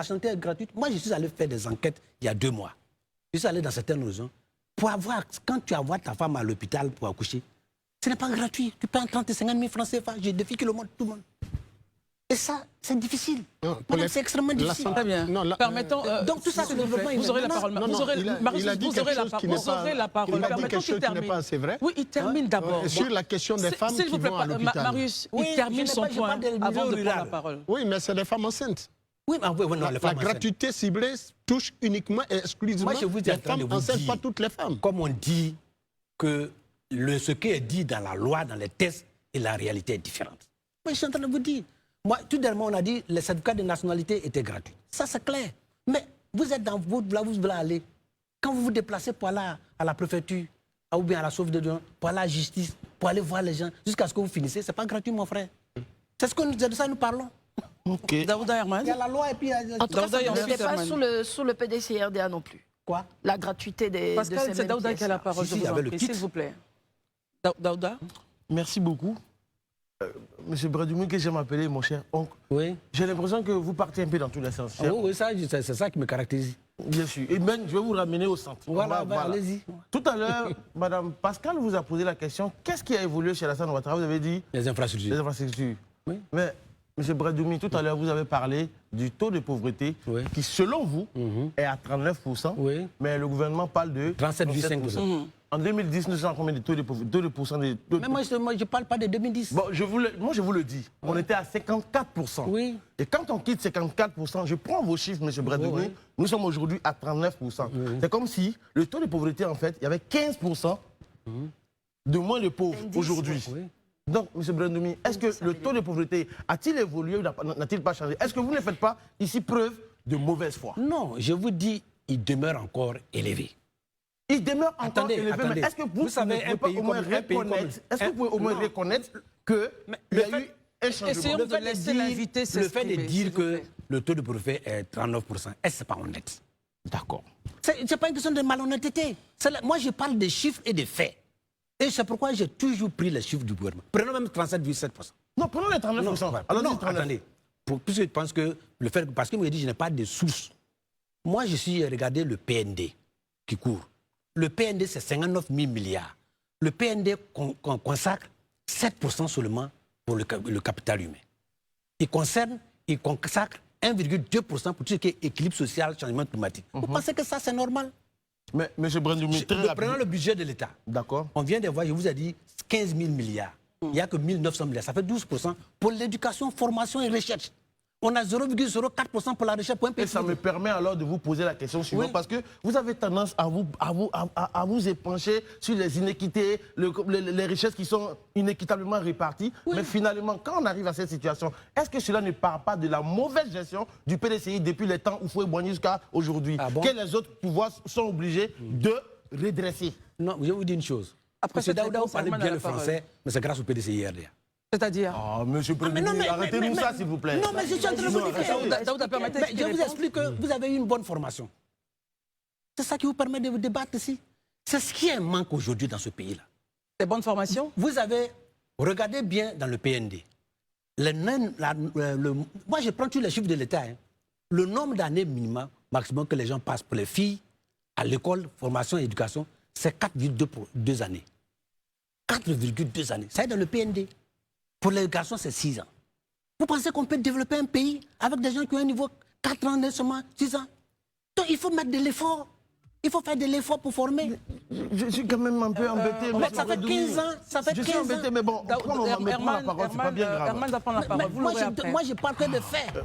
santé est gratuite. Moi, je suis allé faire des enquêtes il y a 2 mois. Je suis allé dans certaines régions. Pour avoir, quand tu envoies ta femme à l'hôpital pour accoucher, ce n'est pas gratuit. Tu payes 30 et 50 000 francs CFA. Je défie que le monde, tout le monde. Et ça, c'est difficile. C'est extrêmement difficile. Très bien. Permettons. Donc tout ça, c'est le développement. Vous aurez la parole. Il a dit quelque chose qui n'est pas assez vrai. Oui, il termine d'abord. Sur la question des femmes qui vont à l'hôpital. Marius, il termine son point avant de prendre la parole. Oui, mais c'est des femmes enceintes. Oui, mais non, la gratuité ciblée touche uniquement et exclusivement les femmes enceintes, pas toutes les femmes. Comme on dit que ce qui est dit dans la loi, dans les textes, et la réalité est différente. Moi, je suis en train de vous dire. Moi, tout dernièrement, on a dit que les certificats de nationalité étaient gratuits. Ça, c'est clair. Mais vous êtes dans votre là, vous voulez aller. Quand vous vous déplacez pour aller à la préfecture, ou bien à la sauve de Dieu, pour aller à la justice, pour aller voir les gens, jusqu'à ce que vous finissez, ce n'est pas gratuit, mon frère. C'est de ça que nous parlons. Okay. Daouda Herman. Il y a la loi et puis... En tout cas, ça n'était pas sous le PDCRDA non plus. Quoi? La gratuité des... Pascal, c'est Daouda qui a la parole, je vous en prie, s'il vous plaît. Daouda. Merci beaucoup. Monsieur Bradoumi, que j'aime appeler mon cher oncle. Oui. J'ai l'impression que vous partez un peu dans tous les sens. Oui, c'est ça qui me caractérise. Bien sûr. Et même, je vais vous ramener au centre. Voilà. Allez-y. Tout à l'heure, Madame Pascal vous a posé la question, qu'est-ce qui a évolué chez Alassane Ouattara? Vous avez dit... Les infrastructures. Les infrastructures. Oui. Mais, Monsieur Bradoumi, tout à l'heure, vous avez parlé du taux de pauvreté qui, selon vous, est à 39%. Oui. Mais le gouvernement parle de 37,5%. En 2010, nous sommes à combien de taux de pauvreté? 2%. Mais moi, je ne parle pas de 2010. Bon, je vous le dis. On était à 54%. Oui. Et quand on quitte 54%, je prends vos chiffres, M. Bradoumi, nous sommes aujourd'hui à 39%. Oui. C'est comme si le taux de pauvreté, en fait, il y avait 15% de moins de pauvres aujourd'hui. Oui. Donc, M. Bradoumi, est-ce que le taux de pauvreté a-t-il évolué ou n'a-t-il pas changé? Est-ce que vous ne faites pas ici preuve de mauvaise foi? Non, je vous dis, il demeure encore élevé. Il demeure encore élevé, mais est-ce que vous savez un pays au moins reconnaître, est-ce que vous pouvez au moins reconnaître qu'il y a eu un changement? Essayons de laisser l'invité s'exprimer. Le fait de dire que le taux de pauvreté est 39%, est-ce que ce n'est pas honnête? D'accord. Ce n'est pas une question de malhonnêteté. Moi, je parle des chiffres et des faits. Et c'est pourquoi j'ai toujours pris les chiffres du gouvernement. Prenons même 37,7%. Non, prenons les 39%. Alors, non, attendez. Puisque je pense que le fait, parce que vous avez dit, je n'ai pas de sources. Moi, je suis regardé le PND qui court. Le PND, c'est 59 000 milliards. Le PND consacre 7% seulement pour le capital humain. Il consacre 1,2% pour tout ce qui est équilibre social, changement climatique. Vous pensez que ça, c'est normal? Mais, M. Brandoumi, prenons le budget de l'État. D'accord. On vient de voir, je vous ai dit, 15 000 milliards. Il n'y a que 1 900 milliards. Ça fait 12% pour l'éducation, formation et recherche. On a 0,04% pour la recherche pour un pays. Et ça me permet alors de vous poser la question suivante, parce que vous avez tendance à vous épancher sur les inéquités, les richesses qui sont inéquitablement réparties. Oui. Mais finalement, quand on arrive à cette situation, est-ce que cela ne part pas de la mauvaise gestion du PDCI depuis les temps où Foué-Boigny jusqu'à aujourd'hui, que les autres pouvoirs sont obligés de redresser? Non, je vais vous dire une chose. Après, M. Daouda parlait bien le français, mais c'est grâce au PDCI RDA. C'est-à-dire? Ah, monsieur le Président, arrêtez-nous ça, s'il vous plaît. Non, mais je suis en train de vous dire. Daouda, permettez. Je vous explique que vous avez eu une bonne formation. C'est ça qui vous permet de vous débattre ici. C'est ce qui est un manque aujourd'hui dans ce pays-là. C'est bonne formation? Vous avez, regardez bien dans le PND. Moi, je prends tous les chiffres de l'État. Hein. Le nombre d'années minimum, maximum que les gens passent pour les filles à l'école, formation et éducation, c'est 4,2 années. 4,2 années. Ça est dans le PND. Pour les garçons, c'est 6 ans. Vous pensez qu'on peut développer un pays avec des gens qui ont un niveau 4 ans, seulement 6 ans? Donc il faut mettre de l'effort. Il faut faire de l'effort pour former. Je suis quand même un peu embêté. Ça fait 15 ans. Ça fait 15 ans. Je suis embêté, mais bon, pourquoi on va me prendre la parole, c'est pas bien grave. Herman va prendre la parole. Moi, je parle que de faire.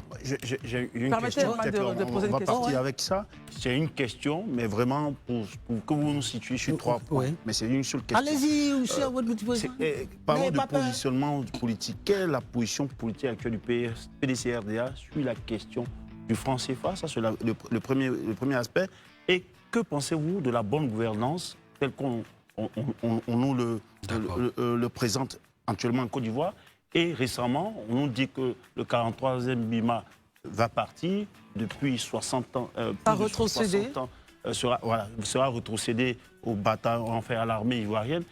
J'ai une Permettez question. Herman de poser une on va question. partir avec ça. C'est une question, mais vraiment pour que vous nous situiez sur 3 points. Oui. Mais c'est une seule question. Allez-y, aussi à votre position. Parlons de positionnement politique. Quelle est la position politique actuelle du PDC-RDA sur la question du franc CFA? Ça, c'est le premier aspect. Et que pensez-vous de la bonne gouvernance telle qu'on nous le présente actuellement en Côte d'Ivoire? Et récemment, on nous dit que le 43e BIMA va partir depuis 60 ans. Pas retrocédé. Sera retrocédé au bataillon, enfin à l'armée ivoirienne.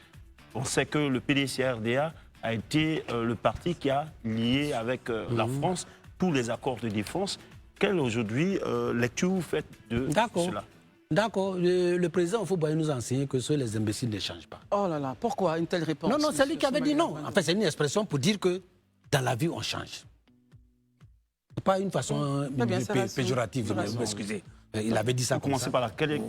On sait que le PDC-RDA a été le parti qui a lié avec la France tous les accords de défense. Quelle aujourd'hui lecture vous faites de cela? D'accord. Le président Foubaye nous a enseigné que les imbéciles ne changent pas. Oh là là, pourquoi une telle réponse? Non, c'est lui qui avait dit non. En fait, c'est une expression pour dire que dans la vie, on change. Ce n'est pas une façon péjorative, vous m'excusez. Il avait dit ça comme ça. Commencez par laquelle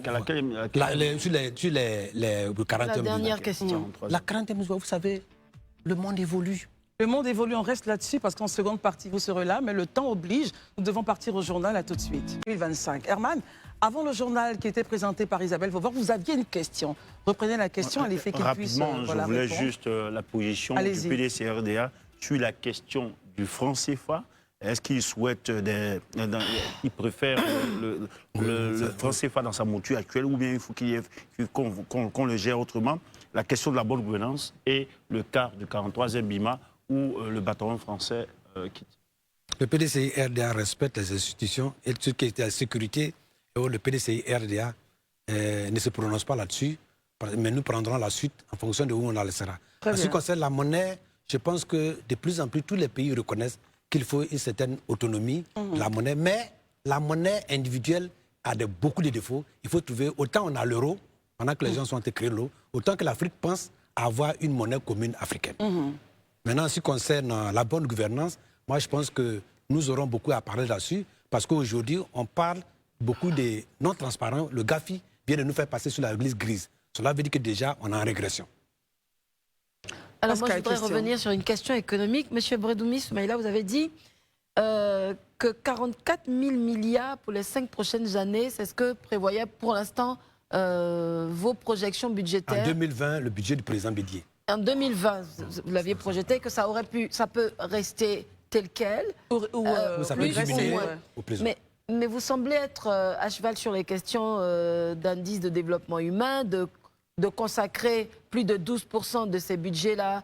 Sur les 40e. La dernière question. La 40e, vous savez, le monde évolue. Le monde évolue, on reste là-dessus parce qu'en seconde partie, vous serez là, mais le temps oblige. Nous devons partir au journal, à tout de suite. 2025. Herman, avant le journal qui était présenté par Isabelle Vauvert, vous aviez une question. Reprenez la question à l'effet qu'il puisse rapidement, je voulais répondre. juste la position du PDC-RDA sur la question du franc CFA. Est-ce qu'il souhaite, il préfère le franc CFA dans sa monture actuelle ou bien il faut qu'on le gère autrement? La question de la bonne gouvernance et le cas du 43e BIMA où le bataillon français quitte. Le PDCI-RDA respecte les institutions et tout ce qui est la sécurité. Et le PDCI-RDA ne se prononce pas là-dessus, mais nous prendrons la suite en fonction de où on la laissera. En ce qui concerne la monnaie, je pense que de plus en plus tous les pays reconnaissent qu'il faut une certaine autonomie de la monnaie, mais la monnaie individuelle a beaucoup de défauts. Il faut trouver, autant on a l'euro, pendant que les gens sont créés l'euro, autant que l'Afrique pense à avoir une monnaie commune africaine. Maintenant, en ce qui concerne la bonne gouvernance, moi je pense que nous aurons beaucoup à parler là-dessus, parce qu'aujourd'hui, on parle beaucoup des non-transparents. Le GAFI vient de nous faire passer sur la glisse grise. Cela veut dire que déjà, on est en régression. Alors moi, je voudrais revenir sur une question économique. Monsieur Bredoumis Soumaïla, vous avez dit que 44 000 milliards pour les 5 prochaines années, c'est ce que prévoyaient pour l'instant vos projections budgétaires. En 2020, le budget du président Bédié. En 2020, vous l'aviez projeté que ça peut rester tel quel. Ou ça peut diminuer. Mais vous semblez être à cheval sur les questions d'indice de développement humain, de consacrer plus de 12% de ces budgets-là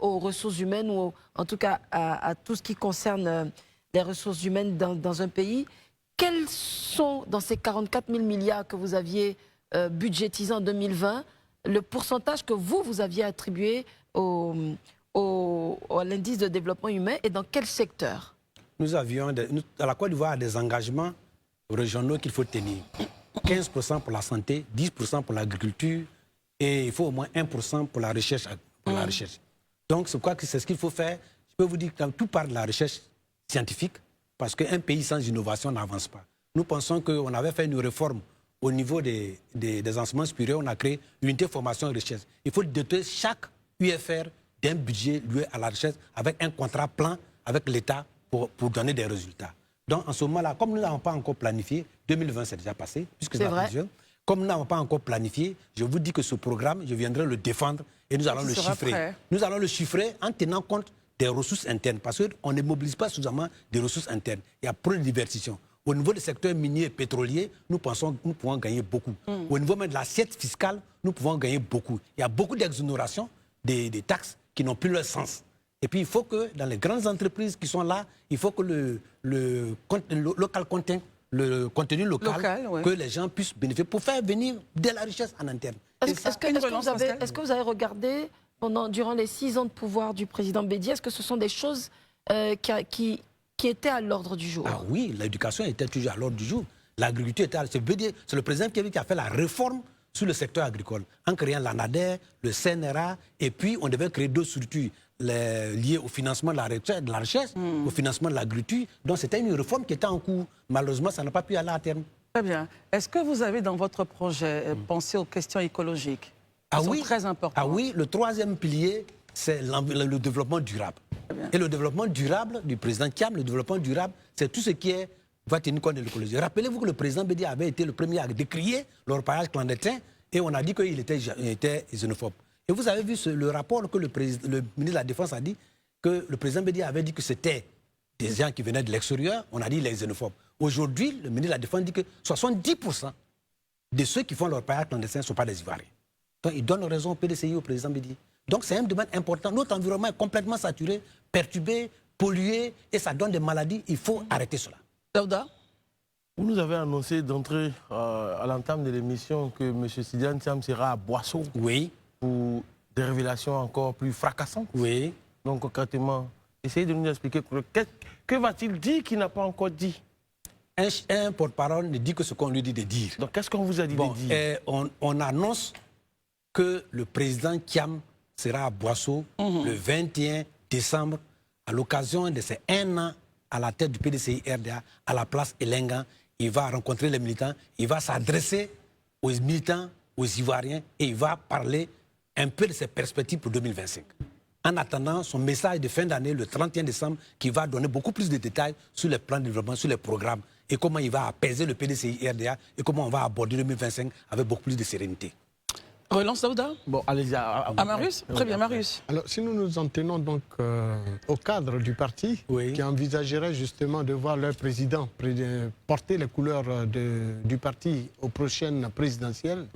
aux ressources humaines ou en tout cas à tout ce qui concerne les ressources humaines dans un pays. Quels sont, dans ces 44 000 milliards que vous aviez budgétisés en 2020, le pourcentage que vous aviez attribué à l'indice de développement humain et dans quel secteur? Nous avions, à la Côte d'Ivoire, des engagements régionaux qu'il faut tenir. 15% pour la santé, 10% pour l'agriculture et il faut au moins 1% pour la recherche. Donc, c'est ce qu'il faut faire. Je peux vous dire que tout part de la recherche scientifique parce qu'un pays sans innovation n'avance pas. Nous pensons qu'on avait fait une réforme au niveau des enseignements supérieurs. On a créé une unité de formation et recherche. Il faut doter chaque UFR d'un budget lié à la recherche avec un contrat plan avec l'État pour donner des résultats. Donc, en ce moment-là, comme nous n'avons pas encore planifié, 2020 c'est déjà passé, puisque c'est vrai. Comme nous n'avons pas encore planifié, je vous dis que ce programme, je viendrai le défendre et nous allons le chiffrer. Prêt. Nous allons le chiffrer en tenant compte des ressources internes, parce qu'on ne mobilise pas suffisamment des ressources internes. Il y a trop de diversification. Au niveau du secteur minier et pétrolier, nous pensons que nous pouvons gagner beaucoup. Au niveau même de l'assiette fiscale, nous pouvons gagner beaucoup. Il y a beaucoup d'exonérations des taxes qui n'ont plus leur sens. Et puis, il faut que dans les grandes entreprises qui sont là, il faut que le contenu local que les gens puissent bénéficier pour faire venir de la richesse en interne. Est-ce que vous avez regardé, durant les 6 ans de pouvoir du président Bédié, est-ce que ce sont des choses qui étaient à l'ordre du jour? Ah oui, l'éducation était toujours à l'ordre du jour. L'agriculture était à l'ordre du jour. C'est le président qui a fait la réforme sur le secteur agricole, en créant l'ANADER, le CNRA, et puis on devait créer d'autres structures liées au financement de la recherche, au financement de l'agriculture. Donc c'était une réforme qui était en cours. Malheureusement, ça n'a pas pu aller à terme. Très bien. Est-ce que vous avez dans votre projet pensé aux questions écologiques? Ah sont oui, très importantes. Ah oui, le troisième pilier, c'est le développement durable. Et le développement durable du président Thiam, le développement durable, c'est tout ce qui va tenir compte de l'écologie. Rappelez-vous que le président Bédi avait été le premier à décrier l'orpaillage clandestin et on a dit qu'il était xénophobe. Et vous avez vu le rapport que le ministre de la Défense a dit, que le président Bédi avait dit que c'était des gens qui venaient de l'extérieur, on a dit les xénophobes. Aujourd'hui, le ministre de la Défense dit que 70% de ceux qui font l'orpaillage clandestin ne sont pas des Ivoiriens. Donc il donne raison au PDCI, au président Bédi. Donc c'est un domaine important. Notre environnement est complètement saturé, perturbé, pollué, et ça donne des maladies. Il faut arrêter cela. Daouda? Vous nous avez annoncé d'entrer à l'entame de l'émission que M. Tidiane Thiam sera à Boisseau. Oui. Pour des révélations encore plus fracassantes. Oui. Donc concrètement, essayez de nous expliquer que va-t-il dire qu'il n'a pas encore dit? Un porte-parole ne dit que ce qu'on lui dit de dire. Donc qu'est-ce qu'on vous a dit de dire? On annonce que le président Thiam sera à Boisseau le 21 décembre à l'occasion de ses 1 an à la tête du PDCI RDA à la place Elengan. Il va rencontrer les militants, il va s'adresser aux militants, aux Ivoiriens et il va parler un peu de ses perspectives pour 2025. En attendant son message de fin d'année, le 31 décembre, qui va donner beaucoup plus de détails sur les plans de développement, sur les programmes et comment il va apaiser le PDCI RDA et comment on va aborder 2025 avec beaucoup plus de sérénité. Relance Daouda? Bon, allez-y. À Marius? Très bien, Marius. Alors, si nous nous en tenons donc au cadre du parti, qui envisagerait justement de voir leur président porter les couleurs du parti aux prochaines présidentielles,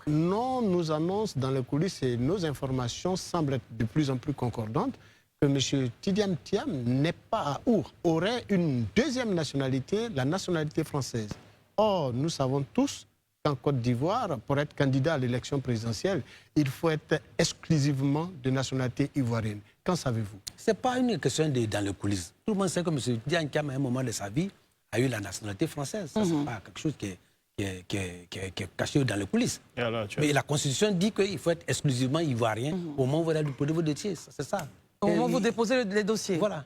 non, nous annonce dans les coulisses et nos informations semblent être de plus en plus concordantes que M. Tidiane Thiam n'est pas ou aurait une deuxième nationalité, la nationalité française. Or, nous savons tous qu'en Côte d'Ivoire, pour être candidat à l'élection présidentielle, il faut être exclusivement de nationalité ivoirienne. Qu'en savez-vous? Ce n'est pas une question dans les coulisses. Tout le monde sait que M. Tidiane Thiam, à un moment de sa vie, a eu la nationalité française. Ce n'est pas quelque chose qui est caché dans les coulisses. Mais la Constitution dit qu'il faut être exclusivement ivoirien au moment où vous allez déposer vos dossiers. C'est ça. Au moment où vous déposez les dossiers. Voilà.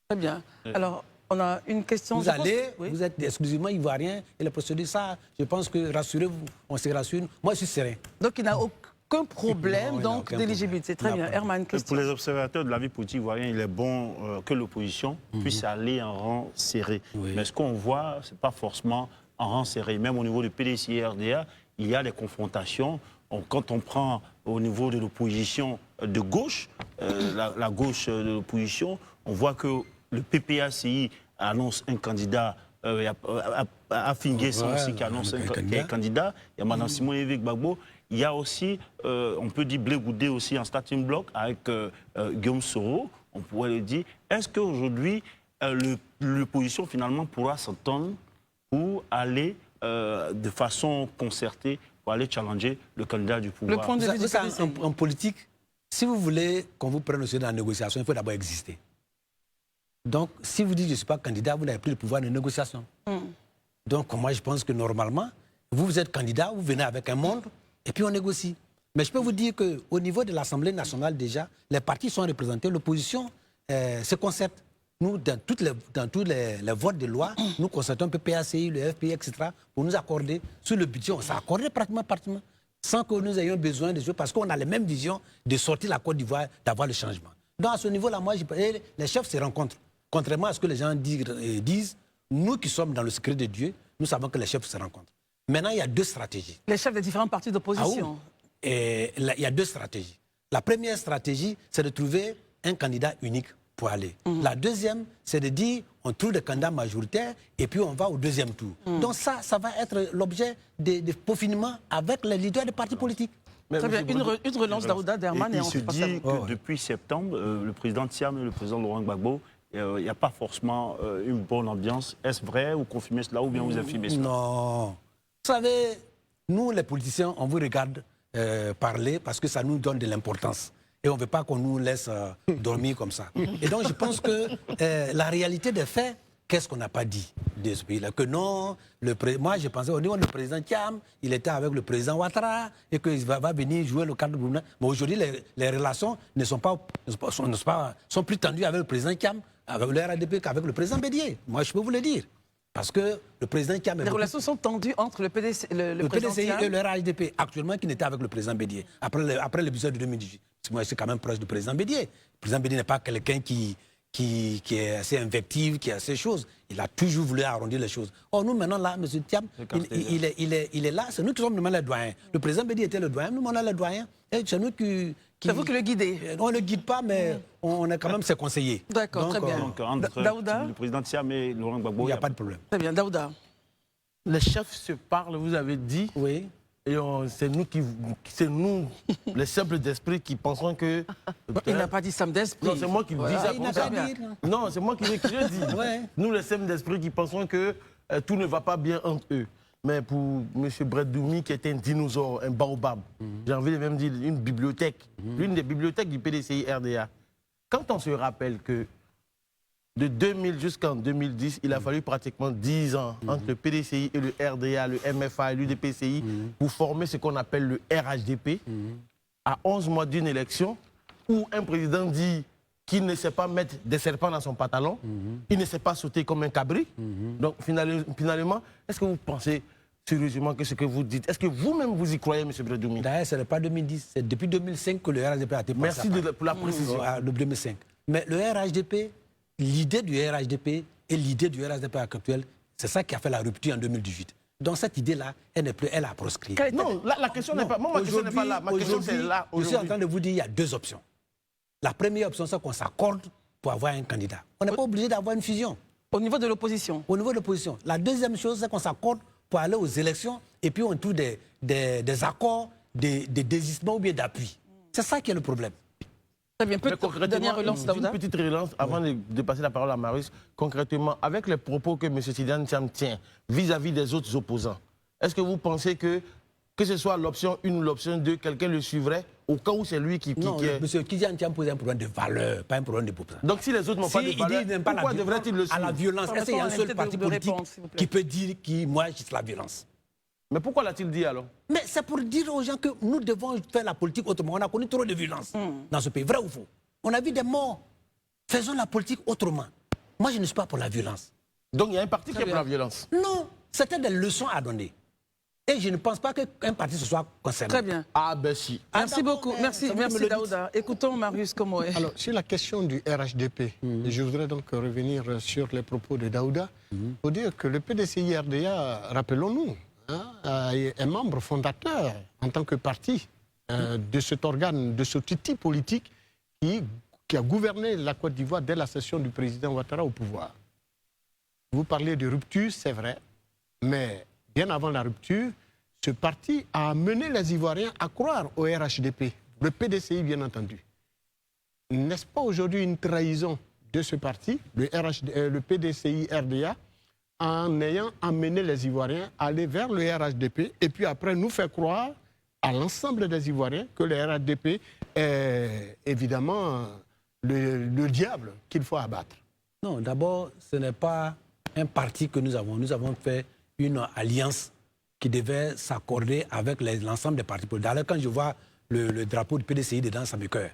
Très bien. Alors, on a une question. Vous êtes exclusivement ivoirien et la procédure, ça, je pense que, rassurez-vous, on se rassure. Moi, je suis serein. Donc, il n'a aucun problème d'éligibilité. Très bien. Herman, question. Pour les observateurs de la vie politique ivoirienne, il est bon que l'opposition puisse aller en rang serré. Mais ce qu'on voit, ce n'est pas forcément en rang serré. Même au niveau du PDCI RDA, il y a des confrontations. Quand on prend au niveau de l'opposition de gauche, la gauche de l'opposition, on voit que le PPACI annonce un candidat, Afingé aussi qui annonce un candidat, il y a Mme Simone Évêque Gbagbo, il y a aussi, on peut dire Blé Goudé aussi en starting block avec Guillaume Soro, on pourrait le dire. Est-ce qu'aujourd'hui, l'opposition finalement pourra s'entendre pour aller de façon concertée pour aller challenger le candidat du pouvoir? Le point de vue en politique, si vous voulez qu'on vous prenne au sérieux dans la négociation, il faut d'abord exister. Donc, si vous dites que je ne suis pas candidat, vous n'avez plus le pouvoir de négociation. Donc, moi, je pense que normalement, vous êtes candidat, vous venez avec un monde, et puis on négocie. Mais je peux vous dire qu'au niveau de l'Assemblée nationale, déjà, les partis sont représentés, l'opposition se concerte. Nous, dans tous les votes de loi, nous concertons le PPACI, le FPI, etc., pour nous accorder sur le budget. On s'est accordé pratiquement, sans que nous ayons besoin de jouer, parce qu'on a les mêmes visions de sortir la Côte d'Ivoire, d'avoir le changement. Donc, à ce niveau-là, moi, les chefs se rencontrent. Contrairement à ce que les gens disent, nous qui sommes dans le secret de Dieu, nous savons que les chefs se rencontrent. Maintenant, il y a deux stratégies. Les chefs des différents partis d'opposition. Il y a deux stratégies. La première stratégie, c'est de trouver un candidat unique pour aller. La deuxième, c'est de dire, on trouve des candidats majoritaires et puis on va au deuxième tour. Donc ça va être l'objet de peaufinement avec les leaders des partis politiques. Très bien, une relance d'Aouda, d'Herman et on se dit que depuis septembre, le président Thiam et le président Laurent Gbagbo, il n'y a pas forcément une bonne ambiance. Est-ce vrai? Vous confirmez cela ou bien vous affirmez cela? Non. Vous savez, nous les politiciens, on vous regarde parler parce que ça nous donne de l'importance. Et on ne veut pas qu'on nous laisse dormir comme ça. Et donc je pense que la réalité des faits, qu'est-ce qu'on n'a pas dit de ce pays-là? Que non, moi je pensais au niveau du président Thiam, il était avec le président Ouattara et qu'il va venir jouer le cadre de gouvernement. Mais aujourd'hui, les relations sont plus tendues avec le président Thiam, avec le RADP qu'avec le président Bédié. Moi je peux vous le dire. Parce que le président Thiam... Les relations sont tendues entre le PDCI, le président PDCI Thiam et le RHDP, actuellement, qui n'était avec le président Bédié. Après l'épisode de 2018. Parce que moi, je suis quand même proche du président Bédié. Le président Bédié n'est pas quelqu'un qui est assez invectif, qui a assez choses. Il a toujours voulu arrondir les choses. Or, nous, maintenant, là, M. Thiam, il est là. C'est nous qui sommes maintenant les doyens. Le président Bédié était le doyen, nous, on est les doyens. Et c'est nous qui... C'est vous qui le guidez. On ne le guide pas, mais on est quand même ses conseillers. D'accord, très bien. Donc, entre Daouda, le président Thiam et Laurent Gbagbo, Il n'y a pas de problème. très bien, Daouda. Les chefs se parlent, vous avez dit. Oui. Et c'est nous, les simples d'esprit, qui pensons que... Il n'a pas dit simple d'esprit. Non, c'est moi qui le dis ça. Il n'a comme pas ça. dit. Non, c'est moi qui le dis. Ouais. Nous, les simples d'esprit, qui pensons que tout ne va pas bien entre eux. Mais pour M. Breddoumi, qui est un dinosaure, un baobab, j'ai envie de même dire une bibliothèque, l'une des bibliothèques du PDCI RDA, quand on se rappelle que de 2000 jusqu'en 2010, il a fallu pratiquement 10 ans entre le PDCI et le RDA, le MFA et l'UDPCI pour former ce qu'on appelle le RHDP, à 11 mois d'une élection, où un président dit qu'il ne sait pas mettre des serpents dans son pantalon, il ne sait pas sauter comme un cabri. Donc finalement, est-ce que vous pensez sérieusement que ce que vous dites, est-ce que vous-même vous y croyez, M. Breddoumi? D'ailleurs, ce n'est pas 2010, c'est depuis 2005 que le RHDP a été passé. Merci pour la précision. De 2005. Mais le RHDP, l'idée du RHDP et l'idée du RHDP actuel, c'est ça qui a fait la rupture en 2018. Donc cette idée-là, elle n'est plus, elle a proscrit. Non, la question n'est pas... Moi, ma question n'est pas là. Ma question, c'est là. Je suis en train de vous dire qu'il y a deux options. La première option, c'est qu'on s'accorde pour avoir un candidat. On n'est pas obligé d'avoir une fusion. Au niveau de l'opposition. Au niveau de l'opposition. La deuxième chose, c'est qu'on s'accorde pour aller aux élections et puis on trouve des accords, des désistements ou bien d'appui. C'est ça qui est le problème. Très bien. Dernière relance, Daouda. Une petite relance avant de passer la parole à Marius. Concrètement, avec les propos que M. Tidjane Thiam tient vis-à-vis des autres opposants, est-ce que vous pensez que ce soit l'option 1 ou l'option 2, quelqu'un le suivrait au cas où c'est lui qui non, est... M. Tidjane Thiam pose un problème de valeur, pas un problème de population. Donc si les autres n'ont pas de valeur, pourquoi devrait-il le suivre? À la violence, est-ce qu'il y a un seul parti politique qui peut dire que moi, c'est la violence? Mais pourquoi l'a-t-il dit alors? Mais c'est pour dire aux gens que nous devons faire la politique autrement. On a connu trop de violence dans ce pays. Vrai ou faux? On a vu des morts. Faisons la politique autrement. Moi, je ne suis pas pour la violence. Donc il y a un parti qui est pour la violence? Non, c'était des leçons à donner. Et je ne pense pas qu'un parti se soit concerné. Très bien. Ah ben si. Merci beaucoup. Merci Daouda. Écoutons Marius Komoé. Alors, sur la question du RHDP, je voudrais donc revenir sur les propos de Daouda pour dire que le PDCI RDA, rappelons-nous, est membre fondateur en tant que parti de cet organe, de ce outil politique qui a gouverné la Côte d'Ivoire dès la cession du président Ouattara au pouvoir. Vous parlez de rupture, c'est vrai, mais bien avant la rupture, ce parti a amené les Ivoiriens à croire au RHDP, le PDCI bien entendu. N'est-ce pas aujourd'hui une trahison de ce parti, le PDCI RDA, en ayant amené les Ivoiriens à aller vers le RHDP et puis après nous faire croire à l'ensemble des Ivoiriens que le RHDP est évidemment le diable qu'il faut abattre? Non, d'abord, ce n'est pas un parti que nous avons. Nous avons fait une alliance qui devait s'accorder avec l'ensemble des partis politiques. D'ailleurs, quand je vois le drapeau du PDCI dedans, ça me cœur.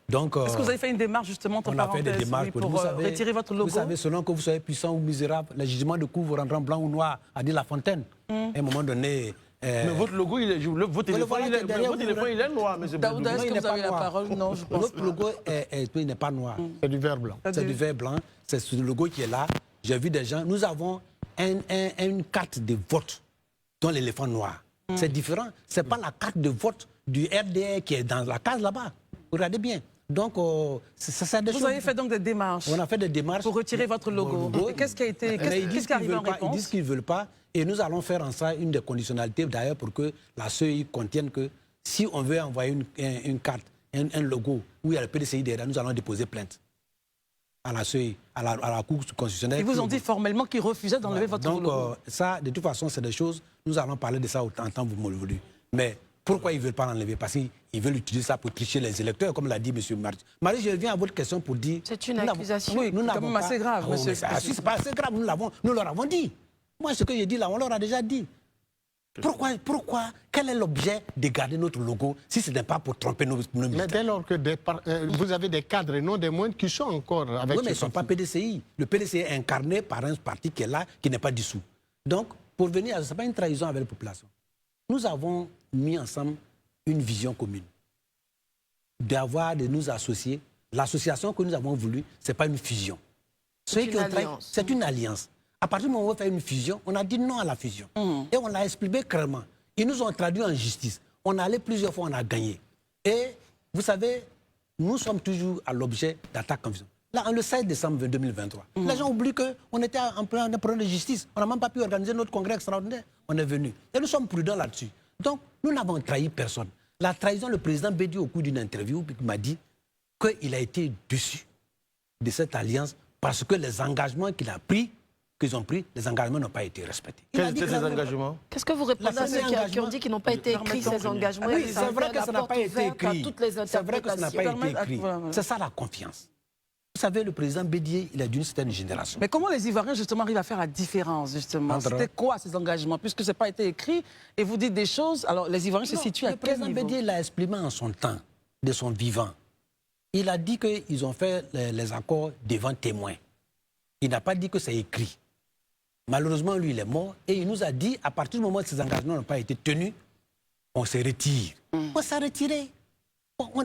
Donc, est-ce que vous avez fait une démarche justement on a fait des démarches pour retirer votre logo? Vous savez, selon que vous soyez puissant ou misérable, le jugement de coup vous rendra blanc ou noir, a dit La Fontaine. À un moment donné... Mais votre logo, votre téléphone, il est noir, M. Daouda, est-ce que vous avez la parole? Non, je pense Notre logo n'est pas noir. C'est du vert blanc. C'est du vert blanc. C'est ce logo qui est là. J'ai vu des gens. Nous avons une carte de vote dans l'éléphant noir. C'est différent. Ce n'est pas la carte de vote du RDA qui est dans la case là-bas. Regardez bien. Donc, ça des choses. Vous avez fait donc des démarches. On a fait des démarches pour retirer votre logo. Et qu'est-ce qui a été, qu'est-ce qui arrive en réponse? Ils disent qu'ils ne veulent pas. Et nous allons faire en ça une des conditionnalités, d'ailleurs, pour que la CEI contienne que si on veut envoyer une carte, un logo, où il y a le PDCI derrière, nous allons déposer plainte à la CEI, à la Cour constitutionnelle. Ils vous ont dit formellement qu'ils refusaient d'enlever votre logo. Donc, ça, de toute façon, c'est des choses, nous allons parler de ça autant que vous me le voulez. Mais pourquoi ils ne veulent pas l'enlever? Parce qu'ils veulent utiliser ça pour tricher les électeurs, comme l'a dit M. Marie. Marie, je reviens à votre question pour dire... C'est une accusation. Oui, nous n'avons pas... assez grave, monsieur. C'est pas assez grave, nous leur avons dit. Moi, ce que j'ai dit là, on leur a déjà dit. Pourquoi? Quel est l'objet de garder notre logo si ce n'est pas pour tromper nos militaires? Mais dès lors que vous avez des cadres et non des moindres qui sont encore avec Oui, mais ils ne sont pas PDCI. Le PDCI est incarné par un parti qui est là, qui n'est pas dissous. Donc, pour venir, ce n'est pas une trahison avec la population. Nous avons mis ensemble une vision commune. De nous associer. L'association que nous avons voulu, ce n'est pas une fusion. C'est une alliance. À partir du moment où on fait une fusion, on a dit non à la fusion. Et on l'a expliqué clairement. Ils nous ont traduit en justice. On est allé plusieurs fois, on a gagné. Et vous savez, nous sommes toujours à l'objet d'attaques en fusion. Là, le 16 décembre 2023, les gens oublient qu'on était en plein problème de justice. On n'a même pas pu organiser notre congrès extraordinaire. On est venu. Et nous sommes prudents là-dessus. Donc, nous n'avons trahi personne. La trahison, le président Bédié, au cours d'une interview, m'a dit qu'il a été déçu de cette alliance parce que les engagements qu'ils ont pris, les engagements n'ont pas été respectés. Quels étaient ces engagements? Qu'est-ce que vous répondez à ceux qui ont dit qu'ils n'ont pas été écrits, ces engagements? Oui, c'est vrai que ça n'a pas été écrit. C'est vrai que ça n'a pas été écrit. C'est ça la confiance. Vous savez, le président Bédié, il est d'une certaine génération. Mais comment les Ivoiriens, justement, arrivent à faire la différence, justement? C'était quoi, ces engagements? Puisque ce n'a pas été écrit et vous dites des choses, alors les Ivoiriens se situent à quel niveau? Le président Bédié l'a exprimé en son temps, de son vivant. Il a dit qu'ils ont fait les accords devant témoins. Il n'a pas dit que c'est écrit. Malheureusement, lui, il est mort et il nous a dit, à partir du moment où ces engagements n'ont pas été tenus, on se retire. On s'est retiré.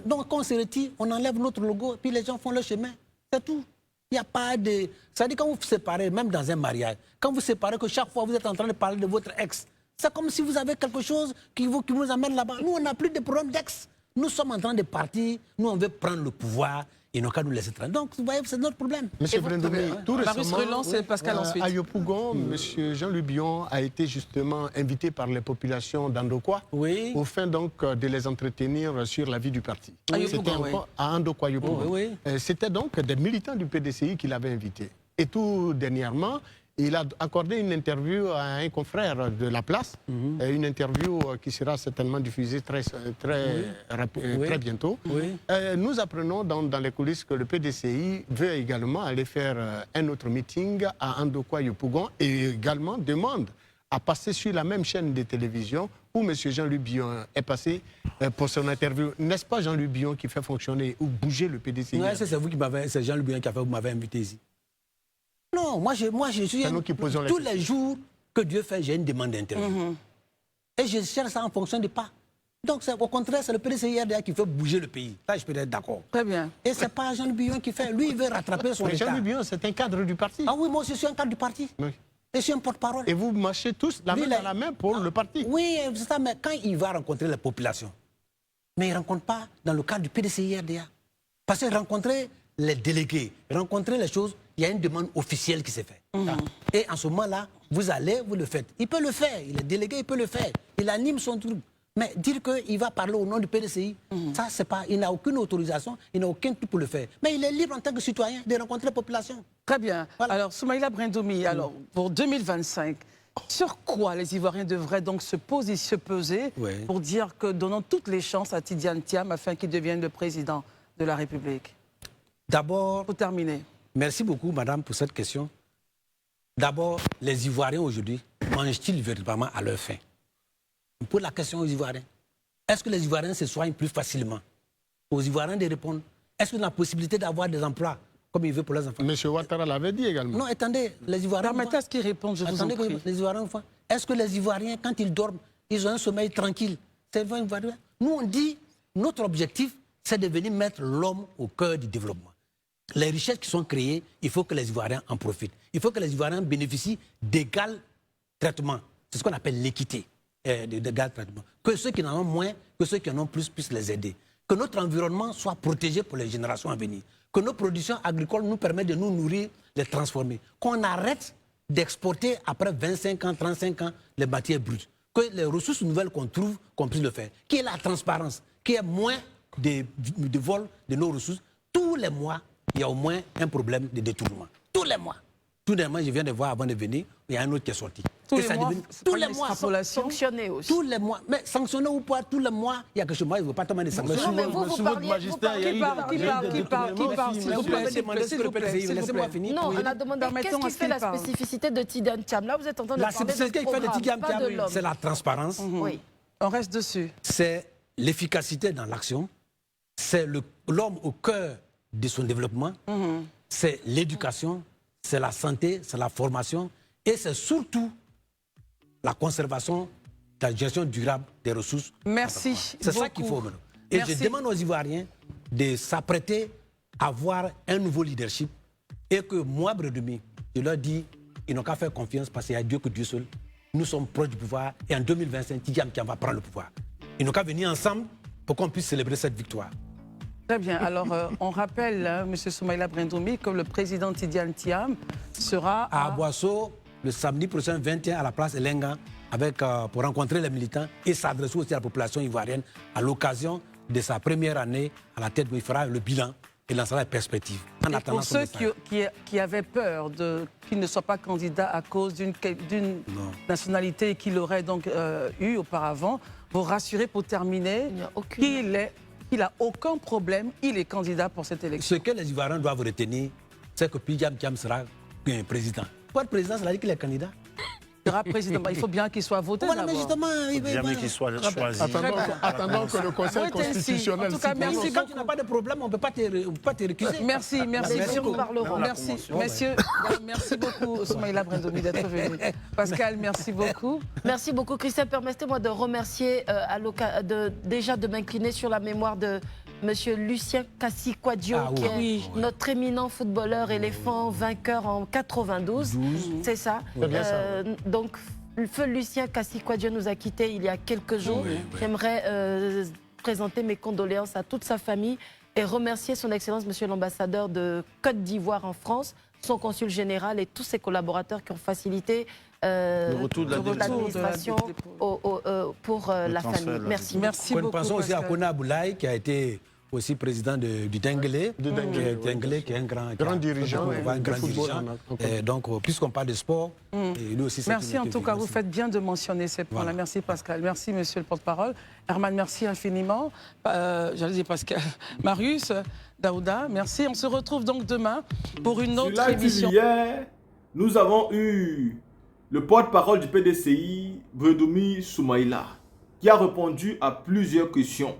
Donc, quand on se retire, on enlève notre logo et puis les gens font leur chemin. C'est tout. Il n'y a pas de... C'est-à-dire quand vous vous séparez, même dans un mariage, quand vous séparez, que chaque fois vous êtes en train de parler de votre ex, c'est comme si vous avez quelque chose qui vous amène là-bas. Nous, on n'a plus de problème d'ex. Nous sommes en train de partir, nous, on veut prendre le pouvoir. Ils n'ont qu'à nous laisser tranquilles. Donc, vous voyez, c'est notre problème. Monsieur Brendoumi, tout récemment, Pascal ensuite. À Yopougon, Monsieur Jean-Louis Billon a été justement invité par les populations d'Andokwa au fin donc de les entretenir sur la vie du parti. C'était à Andokwa, Yopougon. C'était donc des militants du PDCI qui l'avaient invité. Et tout dernièrement, il a accordé une interview à un confrère de La Place, une interview qui sera certainement diffusée très bientôt. Nous apprenons dans les coulisses que le PDCI veut également aller faire un autre meeting à Andokwa Yopougon et également demande à passer sur la même chaîne de télévision où M. Jean-Louis Billon est passé pour son interview. N'est-ce pas Jean-Louis Billon qui fait fonctionner ou bouger le PDCI? Oui, c'est Jean-Louis Billon qui m'avait invité ici. Non, moi je suis... Tous les jours que Dieu fait, j'ai une demande d'interview. Et je cherche ça en fonction de pas. Donc, au contraire, c'est le PDCI qui fait bouger le pays. Là, je peux être d'accord. Très bien. Et ce n'est pas Jean-Louis Billon qui fait. Lui, il veut rattraper son état. Jean-Louis Billon, c'est un cadre du parti. Ah oui, moi, je suis un cadre du parti. Oui. Et je suis un porte-parole. Et vous marchez tous la main dans la main pour le parti. Oui, c'est ça, mais quand il va rencontrer la population, mais il ne rencontre pas dans le cadre du PDCI-RDA. Parce que rencontrer les délégués, rencontrer les choses, il y a une demande officielle qui s'est faite. Et en ce moment-là, vous allez, vous le faites. Il peut le faire, il est délégué, il peut le faire. Il anime son truc. Mais dire qu'il va parler au nom du PDCI, ça, c'est pas... Il n'a aucune autorisation, il n'a aucun truc pour le faire. Mais il est libre en tant que citoyen de rencontrer la population. Très bien. Voilà. Alors, Soumaïla Brendoumi, alors, pour 2025, sur quoi les Ivoiriens devraient donc se peser pour dire que donnons toutes les chances à Tidiane Thiam afin qu'il devienne le président de la République? D'abord... Pour terminer. Merci beaucoup, madame, pour cette question. D'abord, les Ivoiriens aujourd'hui mangent-ils véritablement à leur faim? Pour la question aux Ivoiriens, est-ce que les Ivoiriens se soignent plus facilement? Aux Ivoiriens de répondre, est-ce qu'on a la possibilité d'avoir des emplois comme il veut pour les enfants? M. Ouattara l'avait dit également. Non, attendez, les Ivoiriens... Permettez à ce qu'ils répondent, je vous en prie. Les Ivoiriens, est-ce que les Ivoiriens, quand ils dorment, ils ont un sommeil tranquille? Nous, on dit, notre objectif, c'est de venir mettre l'homme au cœur du développement. Les richesses qui sont créées, il faut que les Ivoiriens en profitent. Il faut que les Ivoiriens bénéficient d'égal traitement. C'est ce qu'on appelle l'équité d'égal traitement. Que ceux qui en ont moins, que ceux qui en ont plus puissent les aider. Que notre environnement soit protégé pour les générations à venir. Que nos productions agricoles nous permettent de nous nourrir, de les transformer. Qu'on arrête d'exporter après 25 ans, 35 ans les matières brutes. Que les ressources nouvelles qu'on trouve, qu'on puisse le faire. Qu'il y ait la transparence, qu'il y ait moins de vol de nos ressources. Tous les mois, il y a au moins un problème de détournement. Tous les mois. Tout les mois, je viens de voir avant de venir, il y a un autre qui est sorti. Tous Et les ça mois, devient- c'est tous pas les une mois, extrapolation. Sanctionner aussi. tous les mois. Mais sanctionner ou pas, tous les mois, il y a quelque chose. Moi, je ne veux pas tomber des sanctions. Non, mais vous Sous votre parliez- magistère, il y a eu Qui parle, il y a eu des détournements. s'il Mais vous vous plaît, m'avez demandé ce que le PDCI, s'il vous laissez-moi plaît. finir. Non, Oui. on a demandé Permettons qu'est-ce à qui ce fait qu'il la parle. spécificité de Tidiane Thiam. Là, vous êtes en train de La parler spécificité de qui fait de programme, Tidiane pas Thiam, de l'homme. c'est la transparence, Oui. On reste dessus. c'est l'efficacité dans l'action, c'est l'homme au cœur de son développement, c'est l'éducation, c'est la santé, c'est la formation et c'est surtout la conservation, la gestion durable des ressources. Merci. C'est ça qu'il faut beaucoup. maintenant. Et Merci. je demande aux Ivoiriens de s'apprêter à avoir un nouveau leadership et que moi, Bredemi, je leur dis, ils n'ont qu'à faire confiance parce qu'il y a Dieu que Dieu seul. Nous sommes proches du pouvoir et en 2025, Tidiane Thiam va prendre le pouvoir. Ils n'ont qu'à venir ensemble pour qu'on puisse célébrer cette victoire. Très bien. Alors, on rappelle, M. Soumaïla Brindoumi, que le président Tidiane Thiam sera À Boisseau, le samedi prochain 21 à la place Elenga, pour rencontrer les militants et s'adresser aussi à la population ivoirienne à l'occasion de sa première année à la tête où il fera le bilan et lancera les perspectives. En Et attendant pour son ceux message. qui avaient peur qu'il ne soit pas candidat à cause d'une nationalité qu'il aurait donc eue auparavant, vous rassurez pour terminer Il n'y a aucune- qu'il n'a aucun problème, il est candidat pour cette élection. Ce que les Ivoiriens doivent retenir, c'est que Tidiane Thiam sera président. Pour être président, cela dit qu'il est candidat. Il sera président. Il faut bien qu'il soit voté Voilà, mais d'abord. justement, Jamais qu'il soit choisi. Attendons que le Conseil Votez ainsi. constitutionnel En tout cas, s'y merci prononce. quand tu n'as pas de problème, on ne peut pas te récuser. Merci, merci Merci beaucoup. beaucoup. Merci, messieurs. Merci beaucoup, Soumaïla Brindoumi, d'être venu. Pascal, merci beaucoup. Merci beaucoup, Christelle. Permettez-moi de remercier, déjà de m'incliner sur la mémoire de Monsieur Lucien Kassi-Kouadio, Ah oui. qui est Oui. notre éminent footballeur éléphant vainqueur en 92. C'est ça. C'est bien ça, Donc, le feu Lucien Kassi-Kouadio nous a quittés il y a quelques jours. J'aimerais présenter mes condoléances à toute sa famille et remercier son Excellence, Monsieur l'ambassadeur de Côte d'Ivoire en France, son consul général et tous ses collaborateurs qui ont facilité Le retour de la l'administration pour la transfert famille. de la Merci. Merci Nous beaucoup. pensons aussi à Pascal. Kona Aboulaye, qui a été aussi président du Denguele, qui est un Grand dirigeant, un de grand football dirigeant. en Côte Et donc, puisqu'on parle de sport, et lui aussi, c'est Merci en tout cas, vous merci. faites bien de mentionner ces points-là. Voilà. Merci Pascal, merci monsieur le porte-parole. Herman, merci infiniment. J'allais dire Pascal. Marius, Daouda, merci. On se retrouve donc demain pour une Sur autre Live TV émission. hier, nous avons eu le porte-parole du PDCI, Bredumi Soumaïla, qui a répondu à plusieurs questions.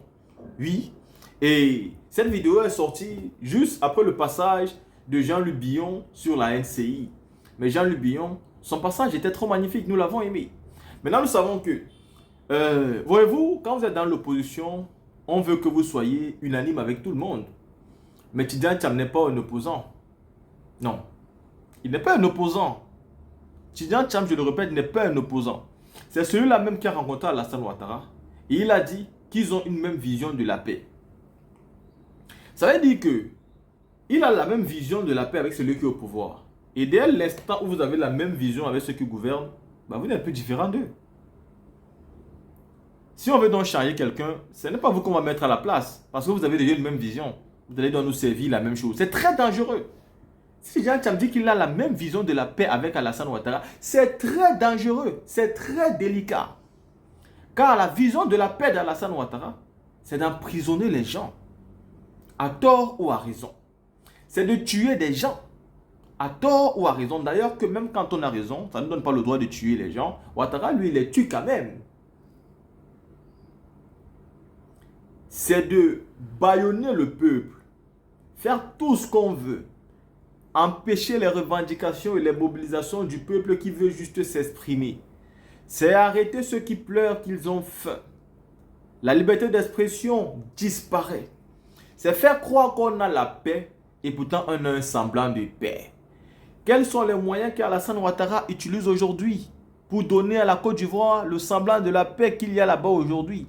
Oui, et cette vidéo est sortie juste après le passage de Jean-Luc Billon sur la NCI. Mais Jean-Luc Billon, son passage était trop magnifique, nous l'avons aimé. Maintenant, nous savons que, voyez-vous, quand vous êtes dans l'opposition, on veut que vous soyez unanime avec tout le monde. Mais Tidiane Thiam n'est pas un opposant. Non, il n'est pas un opposant. Tidiane Thiam, je le répète, n'est pas un opposant. C'est celui-là même qui a rencontré Alassane Ouattara. Et il a dit qu'ils ont une même vision de la paix. Ça veut dire que il a la même vision de la paix avec celui qui est au pouvoir. Et dès l'instant où vous avez la même vision avec ceux qui gouvernent, bah vous êtes un peu différent d'eux. Si on veut donc changer quelqu'un, ce n'est pas vous qu'on va mettre à la place. Parce que vous avez déjà une même vision. Vous allez donc nous servir la même chose. C'est très dangereux. Si Jean Thiam dit qu'il a la même vision de la paix avec Alassane Ouattara, c'est très dangereux. C'est très délicat. Car la vision de la paix d'Alassane Ouattara, c'est d'emprisonner les gens. À tort ou à raison. C'est de tuer des gens. À tort ou à raison. D'ailleurs, que même quand on a raison, ça ne donne pas le droit de tuer les gens. Ouattara, lui, il les tue quand même. C'est de bâillonner le peuple. Faire tout ce qu'on veut. Empêcher les revendications et les mobilisations du peuple qui veut juste s'exprimer. C'est arrêter ceux qui pleurent qu'ils ont faim. La liberté d'expression disparaît. C'est faire croire qu'on a la paix et pourtant on a un semblant de paix. Quels sont les moyens qu'Alassane Ouattara utilise aujourd'hui pour donner à la Côte d'Ivoire le semblant de la paix qu'il y a là-bas aujourd'hui?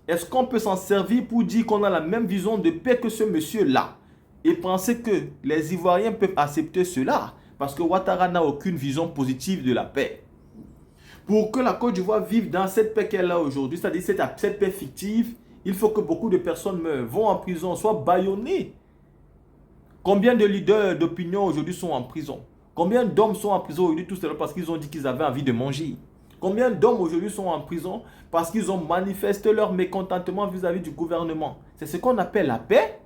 Est-ce qu'on peut s'en servir pour dire qu'on a la même vision de paix que ce monsieur-là et penser que les Ivoiriens peuvent accepter cela? Parce que Ouattara n'a aucune vision positive de la paix. Pour que la Côte d'Ivoire vive dans cette paix qu'elle a aujourd'hui, c'est-à-dire cette paix fictive, il faut que beaucoup de personnes meurent, vont en prison, soient bâillonnées. Combien de leaders d'opinion aujourd'hui sont en prison? Combien d'hommes sont en prison aujourd'hui tout simplement parce qu'ils ont dit qu'ils avaient envie de manger? Combien d'hommes aujourd'hui sont en prison parce qu'ils ont manifesté leur mécontentement vis-à-vis du gouvernement? C'est ce qu'on appelle la paix?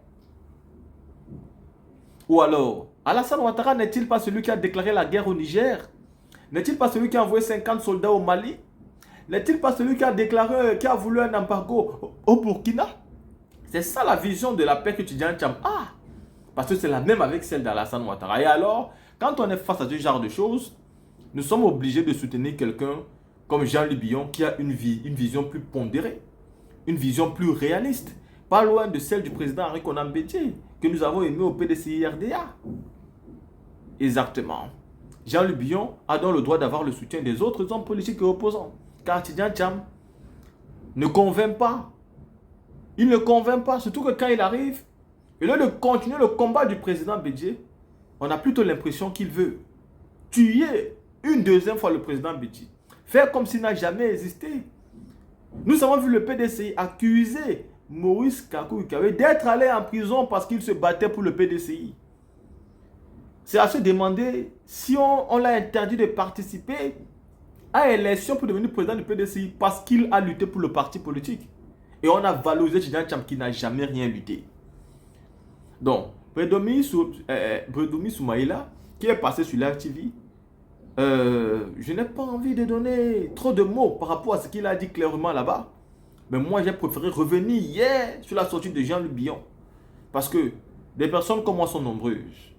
Ou alors, Alassane Ouattara n'est-il pas celui qui a déclaré la guerre au Niger? N'est-il pas celui qui a envoyé 50 soldats au Mali? N'est-il pas celui qui a déclaré, qui a voulu un embargo au Burkina? C'est ça la vision de la paix que Tidjane Thiam a. Parce que c'est la même avec celle d'Alassane Ouattara. Et alors, quand on est face à ce genre de choses, nous sommes obligés de soutenir quelqu'un comme Jean-Louis Billon qui a une vision plus pondérée, une vision plus réaliste, pas loin de celle du président Henri Konan Bédié, que nous avons aimé au PDCI-RDA. Exactement. Jean-Louis Billon a donc le droit d'avoir le soutien des autres hommes politiques et opposants. Car Tidjane Thiam ne convainc pas. Il ne convainc pas, surtout que quand il arrive, au lieu de continuer le combat du président Bédié, on a plutôt l'impression qu'il veut tuer une deuxième fois le président Bédié. Faire comme s'il n'a jamais existé. Nous avons vu le PDCI accuser Maurice Kakou Ikawe d'être allé en prison parce qu'il se battait pour le PDCI. C'est à se demander si on l'a interdit de participer à l'élection pour devenir président du PDCI parce qu'il a lutté pour le parti politique. Et on a valorisé Tidjane Thiam qui n'a jamais rien lutté. Donc, Brédoumi Soumaïla, qui est passé sur l'RTV, je n'ai pas envie de donner trop de mots par rapport à ce qu'il a dit clairement là-bas. Mais moi, j'ai préféré revenir hier sur la sortie de Jean-Louis Billon. Parce que des personnes comme moi sont nombreuses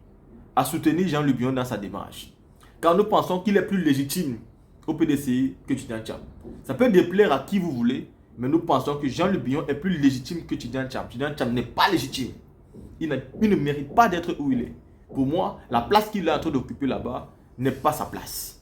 à soutenir Jean-Louis Billon dans sa démarche. Car nous pensons qu'il est plus légitime au PDCI que Tidjane Thiam. Ça peut déplaire à qui vous voulez, mais nous pensons que Jean-Louis Billon est plus légitime que Tidjane Thiam. Tidjane Thiam n'est pas légitime. Il ne mérite pas d'être où il est. Pour moi, la place qu'il est en train d'occuper là-bas n'est pas sa place.